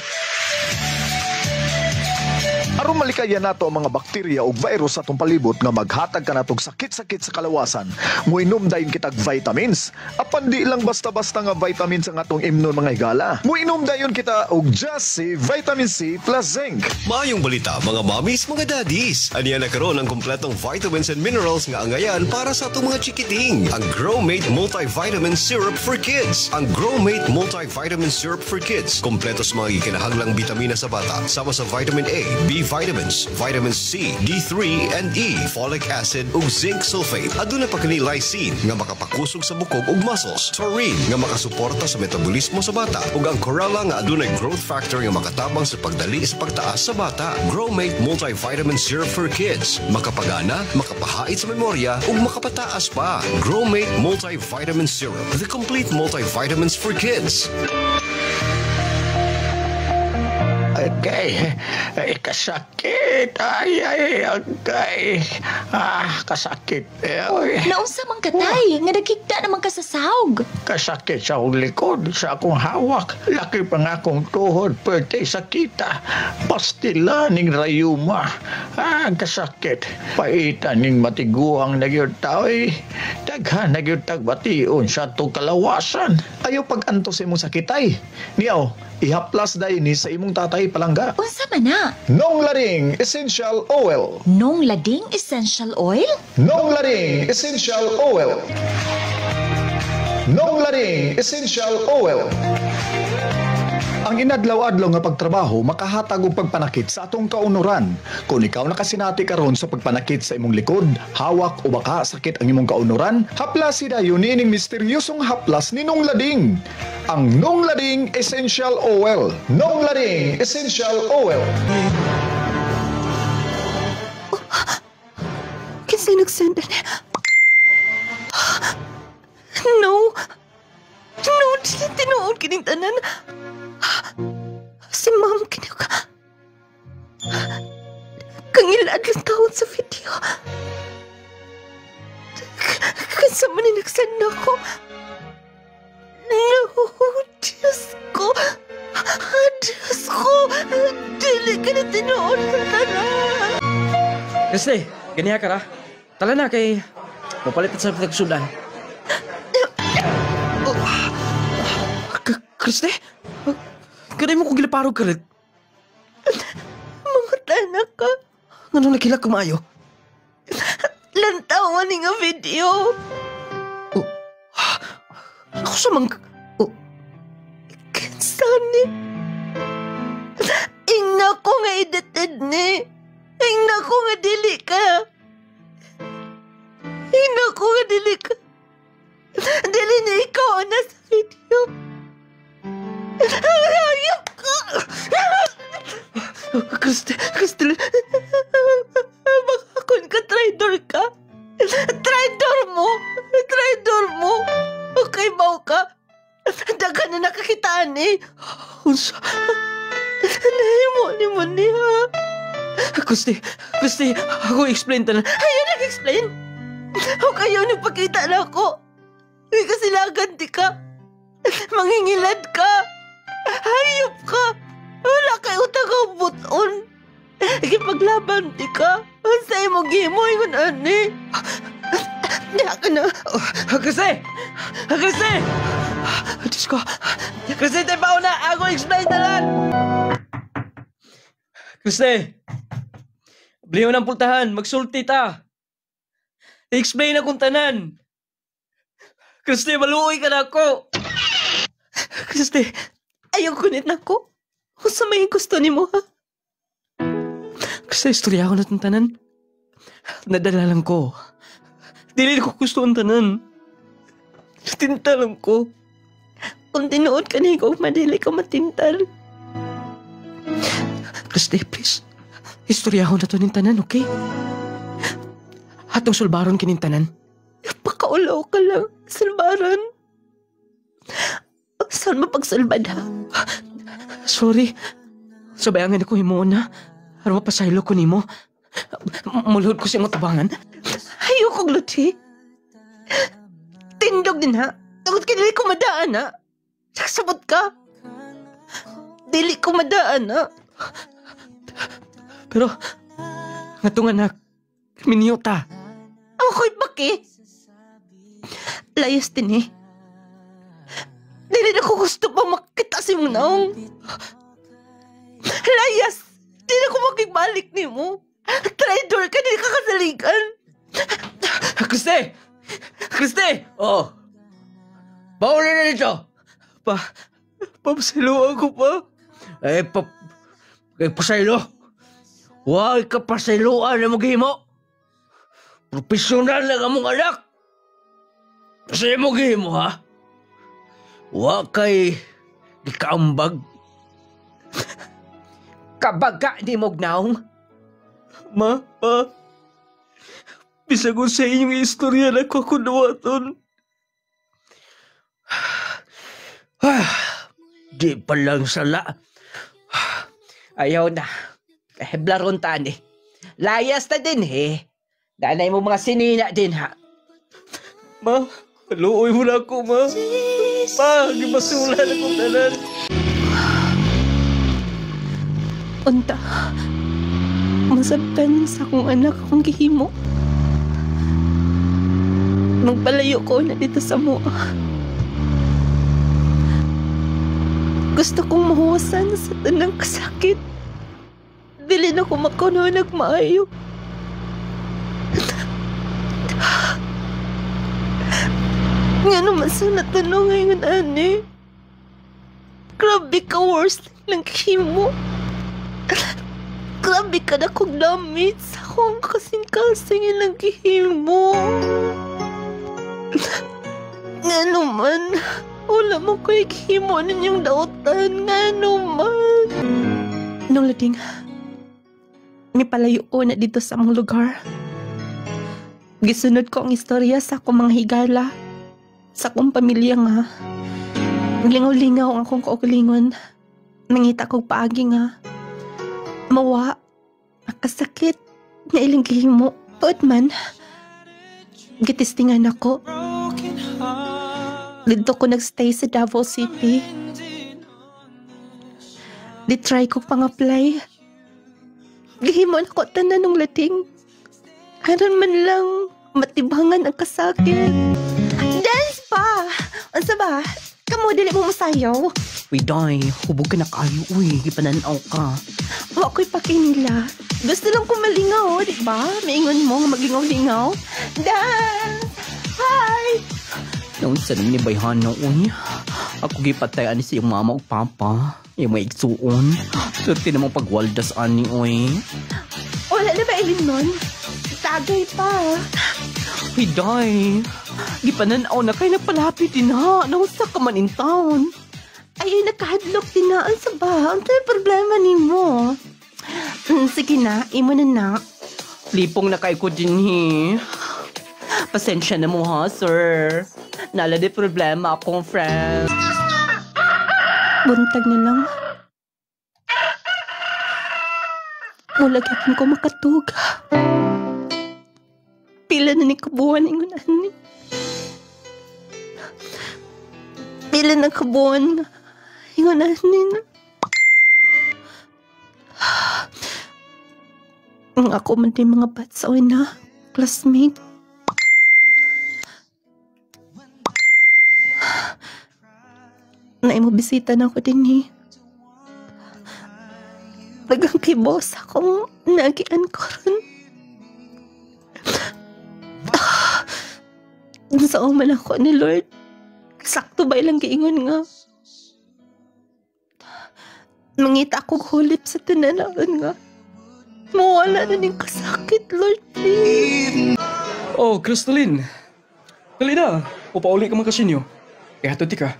Aron malikayan nato ang mga bakterya o virus sa atong palibot nga maghatag ka natong sakit-sakit sa kalawasan, muinom dayon kitag vitamins. Apan di lang basta-basta nga vitamins ang atong imnon mga higala. Muinom dayon kita og Jassy Vitamin C plus Zinc. Maayong balita mga mommies, mga daddies. Aniya na karon ang kompletong vitamins and minerals nga angayan para sa atong mga chikiting. Ang Growmate Multivitamin Syrup for Kids. Ang Growmate Multivitamin Syrup for Kids. Kompleto sa mga ikinahanglang bitamina sa bata. Sama sa vitamin A, B vitamins, vitamin C, D3 and E, folic acid ug zinc sulfate. Aduna pa kini lysine nga makapakusog sa bukog ug muscles, taurine nga makasuporta sa metabolismo sa bata ug ang chlorella nga adunay growth factor nga makatabang sa pagdali sa pagtaas sa bata. Growmate Multivitamin Syrup for Kids. Makapagana, makapahait sa memorya ug makapataas pa. Growmate Multivitamin Syrup, the complete multivitamins for kids. Agay, kasakit. Ay, agay. Kasakit. Naunsa man katay, nga nagkigda naman ka sa sahog. Kasakit sa akong likod, sa akong hawak. Laki pa nga akong tuhod, pwede sakita. Pastila ning rayuma. Kasakit. Paitan ning matiguang nagyod tao Daghan nagyod tagbation sa itong kalawasan. Ayaw pag-antos imong sakitay. Niyaw, ihaplas dayon ni sa imong tatay palangga. Unsa man na? Nong Lading Essential Oil. Nong Lading Essential Oil? Nong Lading Essential Oil. Nong Lading Essential Oil. Ang inadlaw-adlaw nga pagtrabaho makahatag og pagpanakit sa atong kaunuran. Kung ikaw nakasinati karon sa pagpanakit sa imong likod, hawak o baka sakit ang imong kaunuran, haplas dayon niining misteryosong haplas ni Nong Lading. Ang Nong Lading Essential Oil. Nong Lading Essential Oil. Kinsay nagsend? No, tinuod kining tanan. Si Ma'am kini ka. Kang iladlang taon sa video. Kansa man nagsan ako. No, Diyos ko. Diyos ko. Dili ka na tinuod ng tanan. Kriste, ganiya ka ra. Tala na kay mapalit sa pagsudan. Kriste? Ganay mo kung gilaparog ka rin. Mga tanak ka. Ano nakilak kumayo? Lantawan ni nga video. Ako sa mga... Kansani. Ingna ko nga edited ni. Ingna ko nga dili ka. Hina ko nga dili ka. Dili na ikaw na sa video. Hayop ka! Crystal, makakon ka, traitor ka. Traitor mo. Okay ba ka? Daga na nakakitaan eh. Unsa? Nahimo ni mo niya. Kristi, ako explain ta na. Ayaw nag-explain. Ako kayo nagpakita na ako. May kasilagan di ka. Mangingilad ka. Hayop ka. Wala kay utang ang buton. Ikipaglaban di ka. Sa imo gimo yun, ani. Diya ka na. Kristi! Diyos ko. Kristi, tayo na. Ako explain na lang. Kristi! Bili mo ng pultahan. Magsulti ta. I-explain akong tanan. Kristi, maluoy ka na ako. Kristi, ayaw kunit na ako. Kung sa may gusto ni mo, ha? Kristi, istorya ako na itong tanan. Nadala lang ko. Dili ko gusto ang tanan. Tinta lang ko. Kung tinuod ka na ikaw, madili ka matintal. Kristi, please. Istorya ako na ito ng tanan, okay? Hatong sulbaron kinintanan. Pakaulaw ka lang, sulbaran. Saan mapagsalbad ha? Sorry. Sabayangan ako mo na. Ano mapasaylo ko ni mo? Mulod ko siyang matabangan. Ayoko, Gluti. Tindog din ha. Takot ka dili ko madaan ha. Sasabot ka. Dili ko madaan ha. Pero, nga itong anak, miniyota. Ako'y baki. Layas din eh. Dili na ko gusto pa makita si mong naong. Layas! Di na ko makibalik ni mo. Traitor ka, di ka kasaligan. Kristi! Oh. Pauli na dito. Papasailuan ko pa. Pasaylo. Huwag ka pasayloan na maghimo. Profesional na among anak. Kasi maghimo ha. Huwag kay gikaambag. Kabaga di mo gnaong. Ma, pa. Bisag ko sa inyong istorya na kukunawaton. Di pa lang sala. Ayaw na. Kahiblaron taan eh. Layas na din eh. Danay mo mga sinina din ha. Ma, paluoy mo na ako, ma. Pa, gimasulan akong tanan. Unta, masabtan sa akong anak akong gihimo. Magpalayo ko na dito sa mua. Gusto kong mahuwasan sa tanang kasakit. Dili na ko makununag maayo. Nga naman sa natanong ngayon, ani. Grabe ka, worst lang himo. Grabe ka na kong damit sa akong kasing-kasing ilang himo. Nga naman, wala mo ko himo ninyong dautan. Nga naman. Nung lading, nipalayo ko na dito sa mga lugar. Gisunod ko ang istorya sa akong mga higala. Sa akong pamilya nga. Lingaw-lingaw ang akong kaugalingon. Nangita kong paagi nga. Mawa. Nakasakit. Na ilang gihimo. Tuod man. Gitistingan ako. Dito ko nagstay sa Davao City. Di-try ko pang-apply. Gihimo na ko tanan ng lating. Aron man lang matibangan ang kasakit. Dance pa! Unsa ba? Kamu dili mo masayaw? Uy, day. Hubog ka na kayo. Uy, ipananaw ka. Wa ko'y pakinila. Gusto lang ko malingaw, di ba? Maingon mo magingaw-lingaw. Dance! Hi! Noon sa nang ni Bayhana, uy. Ako gipatayan ni siyang mama o papa. Yung may igsuon. Swerte namang pagwaldas ani, uy. Wala na ba ilin nun? Tagay pa. Hiday. Gipananaw na kay nagpalapit din ha. Nausa ka man in town. Ay, nakahadlok din na. Ang saba. Ang tayo problema ni mo. Sige na, imo na na. Lipong na kay ko din Pasensya na mo ha, sir. Nala di problema akong friend. Buntag na lang. Wala gapon ko makatuga. Pila na ni kabuan ingunan ni. Pila na kabuan ingunan ni. Ang ako man din mga batsaw na classmate. Naimo bisita na ako din Nagang kay boss akong nagian ko ron. Saan man ako ni Lord. Sakto ba ilang giingon nga. Mangita ako hulip sa tananaon nga. Mawala na ning kasakit, Lord, please. Oh, Crystalline. Kali na. Upauli ka man kasinyo. Kaya hatuti ka.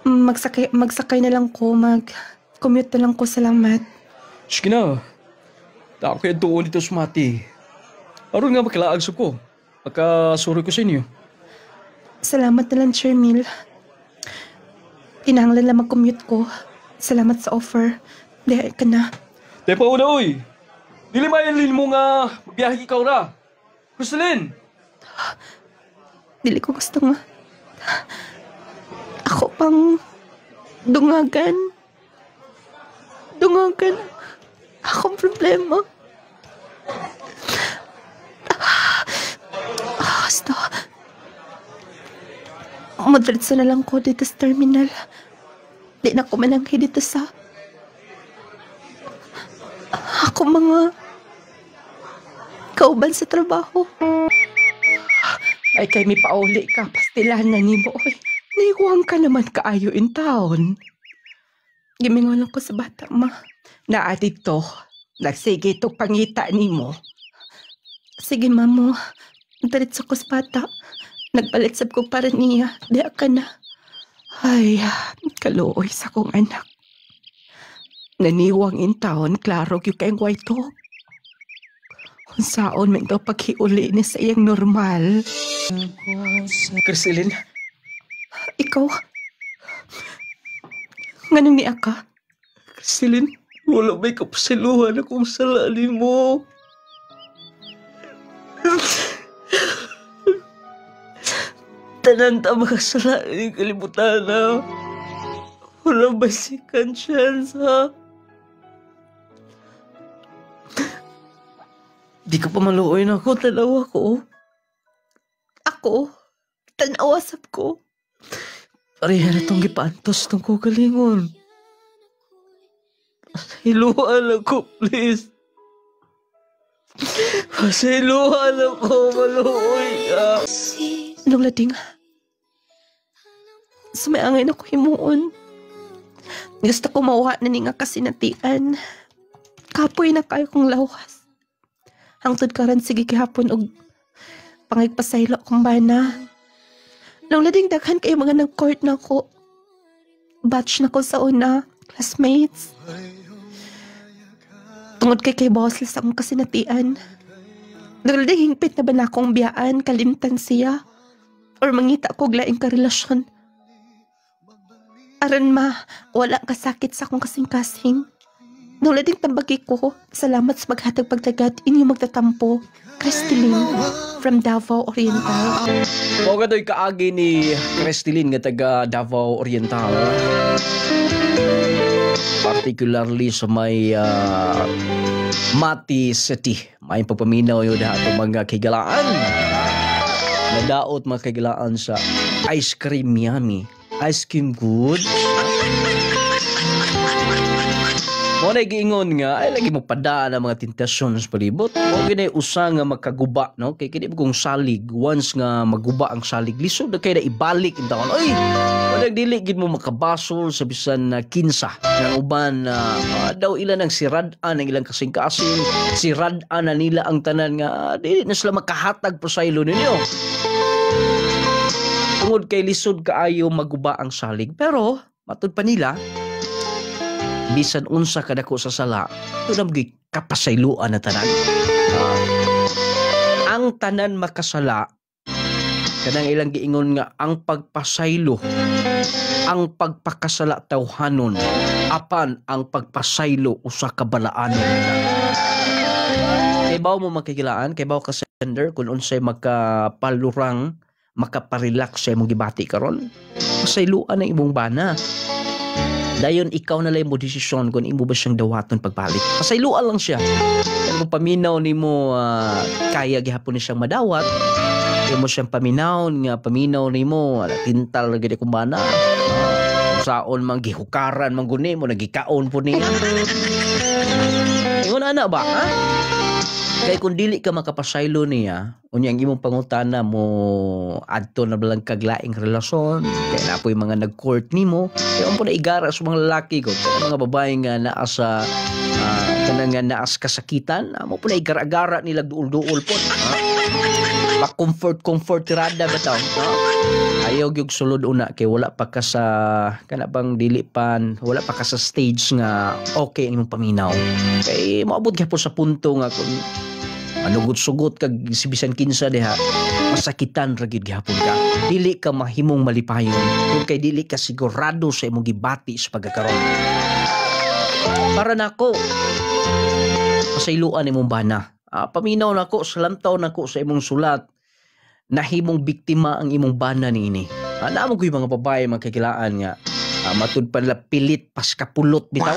Magsakay na lang ko. Commute na lang ko. Salamat. Sige na. Tako kaya doon dito sumati. Aron nga makilaag sa ko. Pagkasuri ko sa inyo. Salamat na lang, Chermil. Kinahanglan lang mag-commute ko. Salamat sa offer. Dahil ka na. Dahil pa una, oy. Dili mailin mo nga biyahe ikaw na. Crystalline! Dili ko gusto nga. Ako pang dungagan. Akong problema. Basta. Madiretso na lang ko dito sa terminal. Di na ko mananghi dito sa... Ako mga... kauban sa trabaho. Ay kay mi pauli ka, pastilan na ni mo. Nihuwang ka naman kaayo in town. Gimingon ako sa bata, ma. Naadito, nagsige to pangita ni mo. Sige, mamo. Diretso ko sa bata. Nagbalitsab ko para niya. Diya ka na. Ay, kaluoy sa kong anak. Naniwang in town, klaro yung kayong waito. Kung saan man daw paghiuli ni sa iyang normal. Crystalline? Ikaw? Nganong niya ka? Crystalline, wala may kapasiluhan akong salali mo. Tanan ta makasalain ng kalibutan na. Wala basikan chance, ha? Di ka pa maluoy na ako, tanawa ko. Ako? Tanawasap ko? Pareha na itong gipantos ng kugalingon. Pasiluhan ako, please. Pasiluhan ako, maluoy ka. Nung lading, sumayangin ako himuon. Gusto ko mawa na nga kasinatian. Kapoy na kayo kong lawas. Hangtod ka rin sige kihapon og pangigpasaylo akong bana. Nung lading daghan kayo mga nag-court na ko. Batch na ko sa una, classmates. Tungod kay boss sa akong kasinatian. Nung lading hingpit na ba na akong biyaan, kalimtan siya. Or mangita ko glaing karelasyon. Aron wala kasakit sa akong kasing-kasing. Nula ding tambagi ko, salamat sa maghatag pagtagad inyong magtatampo. Crystalline from Davao Oriental. O ka do'y kaagi ni Crystalline nga taga Davao Oriental. Particularly sa may Mati City. May pagpaminaw yun na itong mga kigalaan. Nadaot mga kigalaan sa ice cream yummy. Ice cream good. Mo na giingon nga ay lagi magpadaan ang mga tentasyon sa palibot. Mo ginay usa nga makaguba, no? Kay kini kung salig once nga maguba ang salig lisod na kay na ibalik in taon. Oy, Walang dili gid mo makabasol sa bisan na kinsa ng uban daw ilan ang sirad-an ang ilang kasing-kasing, sirad-an na nila ang tanan nga dili na sila makahatag pasaylo ninyo. Tungod kay lisod kaayo maguba ang salig, pero matud pa nila bisan unsa kadako sa sala tunam gyud kapasayloan na tanan. Ang tanan makasala kanang ilang giingon nga ang pagpasaylo, ang pagpakasala tawhanon, apan ang pagpasaylo usa ka balaanon. Kay bawo mo makikilaan, kay bawo ka sender kung unsay makapalurang, makaparelax sa imong gibati karon. Pasayloan ang imong bana. Dayon ikaw na lang mo desisyon kung imo ba siyang dawaton pagbalik. Pasayloan lang siya. Kung paminaw nimo kaya gihapon ni siyang madawat, mo siyang paminaw nimo tintal na gid kumbana. Saon man gihukaran man guni mo nagikaon po niya. Ingon ana ba ha? Kay kung dili ka makapasaylo niya, unya ang imong pangutana mo adto na balang kaglaing relasyon, kay napoy mga nag-court nimo, kay umpo na igara sa mga lalaki ko, mga babae nga naa sa kanang nga naas kasakitan, mo po na igara-gara nila duol-duol po. Pa-comfort tirada ba taon? Ayaw gyud sulod una kay wala pa ka sa kana bang dili pan, wala pa ka sa stage nga okay imong paminaw. Kay moabot gyapon sa punto nga kung manugod-sugot kag sibisan kinsa diha, masakitan ra gyud gyapon ka. Dili ka mahimong malipayon kung kay dili ka sigurado sa imong gibati sa pagkakaroon. Para nako pasayloan imong bana. Paminaw nako, salantaw nako sa imong sulat, nahimong biktima ang imong bana niini. Naamo ko yung mga babae magkakilaan nga, matud pa nila pilit pas kapulot bitaw.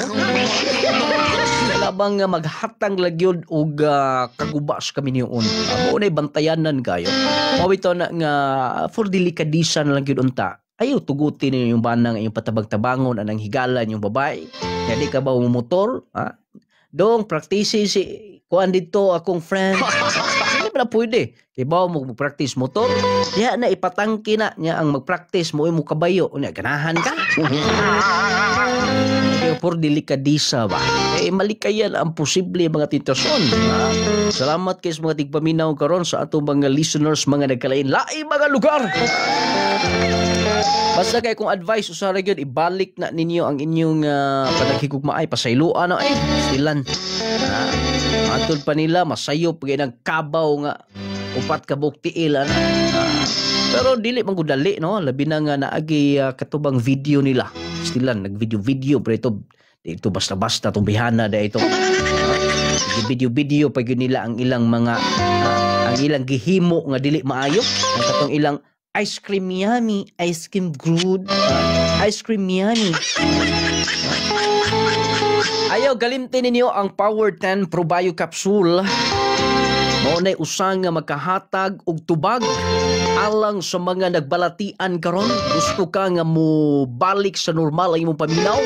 Labang nga maghatang lagyod og kagubas kami niyon. Mao nay bantayanan kayo. Mawito na nga for delikadisa na lang gyud unta. Ayaw tugutin ninyo yung bana nga yung patabag-tabangon anang higalan yung babae. Kaya di ka ba motor? Dong praktisi si kuan dito akong friend. Hindi pa na pwede. Kaya ba mo mag-practice motor? Diya na ipatangki na niya ang mag-practice mo mo kabayo. Unya ganahan ka? Kaya por delikadisa ba? Eh malikayan ang posible mga tintasyon. Salamat kayo sa mga tigpaminaw karon sa atong mga listeners mga nagkalain-lain mga lugar. Basta kay kung advice usara gyud ibalik na ninyo ang inyong panaghigugmaay pasayloan ay silan. Atol pa nila masayop kay nagkabaw nga upat ka buok tiilan. Pero dili man gud dali no, labi na nga naagi katubang video nila. Silan nagvideo pero ito basta-basta tong bihana da ito. Video pa gyud nila ang ilang mga ang ilang gihimo nga dili maayo, ang katong ilang ice cream yummy, ice cream good, ice cream yummy. Ayaw galimtin ninyo ang Power 10 Pro Bio Capsule. Maunay usang nga magkahatag og tubag alang sa mga nagbalatian karon. Gusto ka nga mo balik sa normal ang imong paminaw.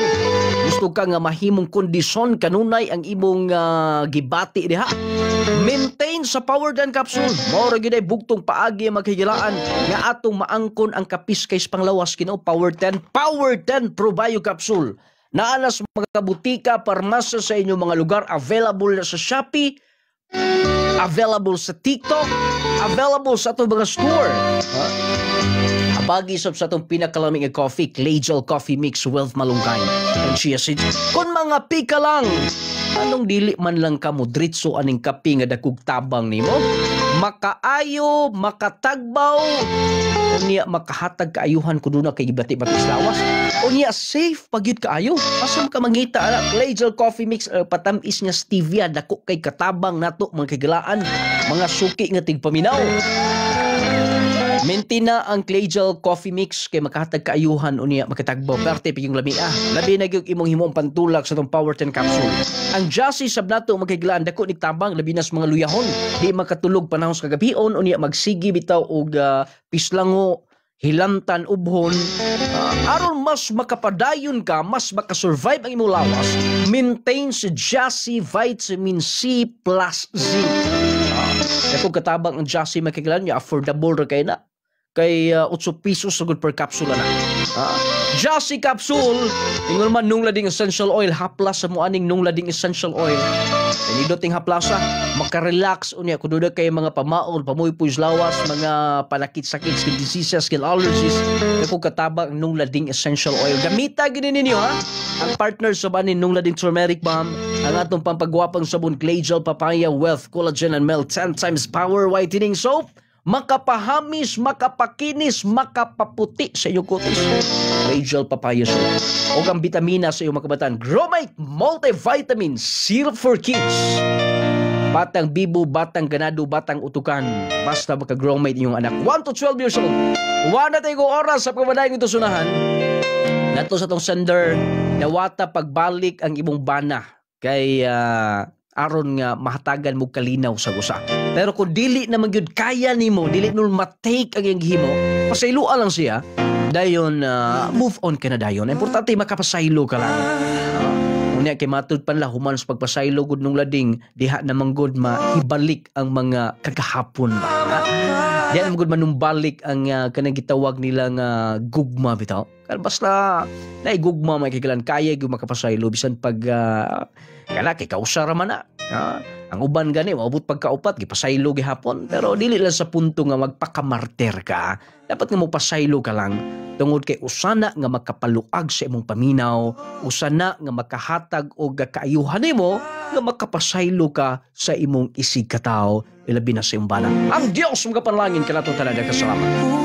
Gusto ka nga mahimong kondisyon kanunay ang imong gibati diha. Maintain sa Power 10 Capsule. Mao ra gyud ay bugtong paagi maghigilaan nga atong maangkon ang kapis kay panglawas kino Power 10 Pro Bio Capsule. Naanas mga butika, parmasa sa inyong mga lugar, available na sa Shopee, available sa TikTok, available sa itong mga store. Habagi sa itong pinakalaming coffee, Clajal Coffee Mix, Wealth Malunggay, and Chia Seeds. Kung mga pika lang, anong dili man lang ka mo, dritso aning kapi nga dakog tabang nimo, makaayo, makatagbaw, unya makahatag kaayuhan ko doon na kay ibati-bati lawas. Unya safe pagyud kaayo. Pasam ka mangita ana Clajal Coffee Mix patamis nga stevia dako kay katabang nato mga kagilaan, mga suki nga tigpaminaw. Mentina ang Clajal Coffee Mix kay makahatag kaayuhan unya makatagbaw parte piging lamia. Labi na gyud imong himong pantulak sa tong Power 10 Capsule. Ang Jassy sab nato magkagilaan dako ni tabang labi na sa mga luyahon. Di makatulog panahon sa kagabihon unya magsigi bitaw og pislango, hilantan, ubhon, aron mas makapadayon ka, mas makasurvive ang imong lawas, maintain sa Jassy Vitamin C plus Zinc. Kung katabang ang Jassy makikilan niya, affordable ra kay na. Kay 8 pesos sagud per capsule na. Jassy Capsule, ingon man nung lading essential oil, haplas sa muaning nung lading essential oil. Nindot ting haplasa, makarelax unya kung doon kay mga pamaol, pamuypuys lawas, mga panakit-sakit, skin diseases, skin allergies, kung katabang nung lading essential oil. Gamita gini ninyo ha. Ang partner sa banin nung lading turmeric balm, ang atong pampagwapang sabon clay gel papaya wealth collagen and milk 10 times power whitening soap. Makapahamis, makapakinis, makapaputi sa iyong kutis. Rachel Papaya Soap. O ang vitamina sa iyong makabataan. Gromite Multivitamin Syrup for Kids. Batang bibo, batang ganado, batang utukan. Basta maka-gromite inyong anak. 1 to 12 years old. Wala tayo oras sa pagmadaling ito sunahan. Nato sa tong sender, nawata pagbalik ang imong bana. Kay aron nga mahatagan mo kalinaw sa gusa. Pero kung dili naman yun kaya nimo, dili nun matake ang iyang himo, pasayloa lang siya, dayon move on ka na dayon. Importante makapasaylo ka lang. Unya kay matud panla human sa pagpasaylo gud nung lading diha namang gud mahibalik ang mga kagahapon ba. Diha namang gud manumbalik ang kanang gitawag nilang gugma bitaw. Basta naigugma may kigalan kaya gyud makapasaylo bisan pag kana kay kausara man na. Ang uban gani maabot pagkaupat gipasaylo gihapon pero dili lang sa punto nga magpakamartir ka. Dapat nga mo pasaylo ka lang tungod kay usana nga makapaluag sa imong paminaw, usana nga makahatag og kaayuhan nimo nga makapasaylo ka sa imong isig katawo ilabi na sa imong bana. Ang Dios mga panalangin kanatong tanan. Salamat.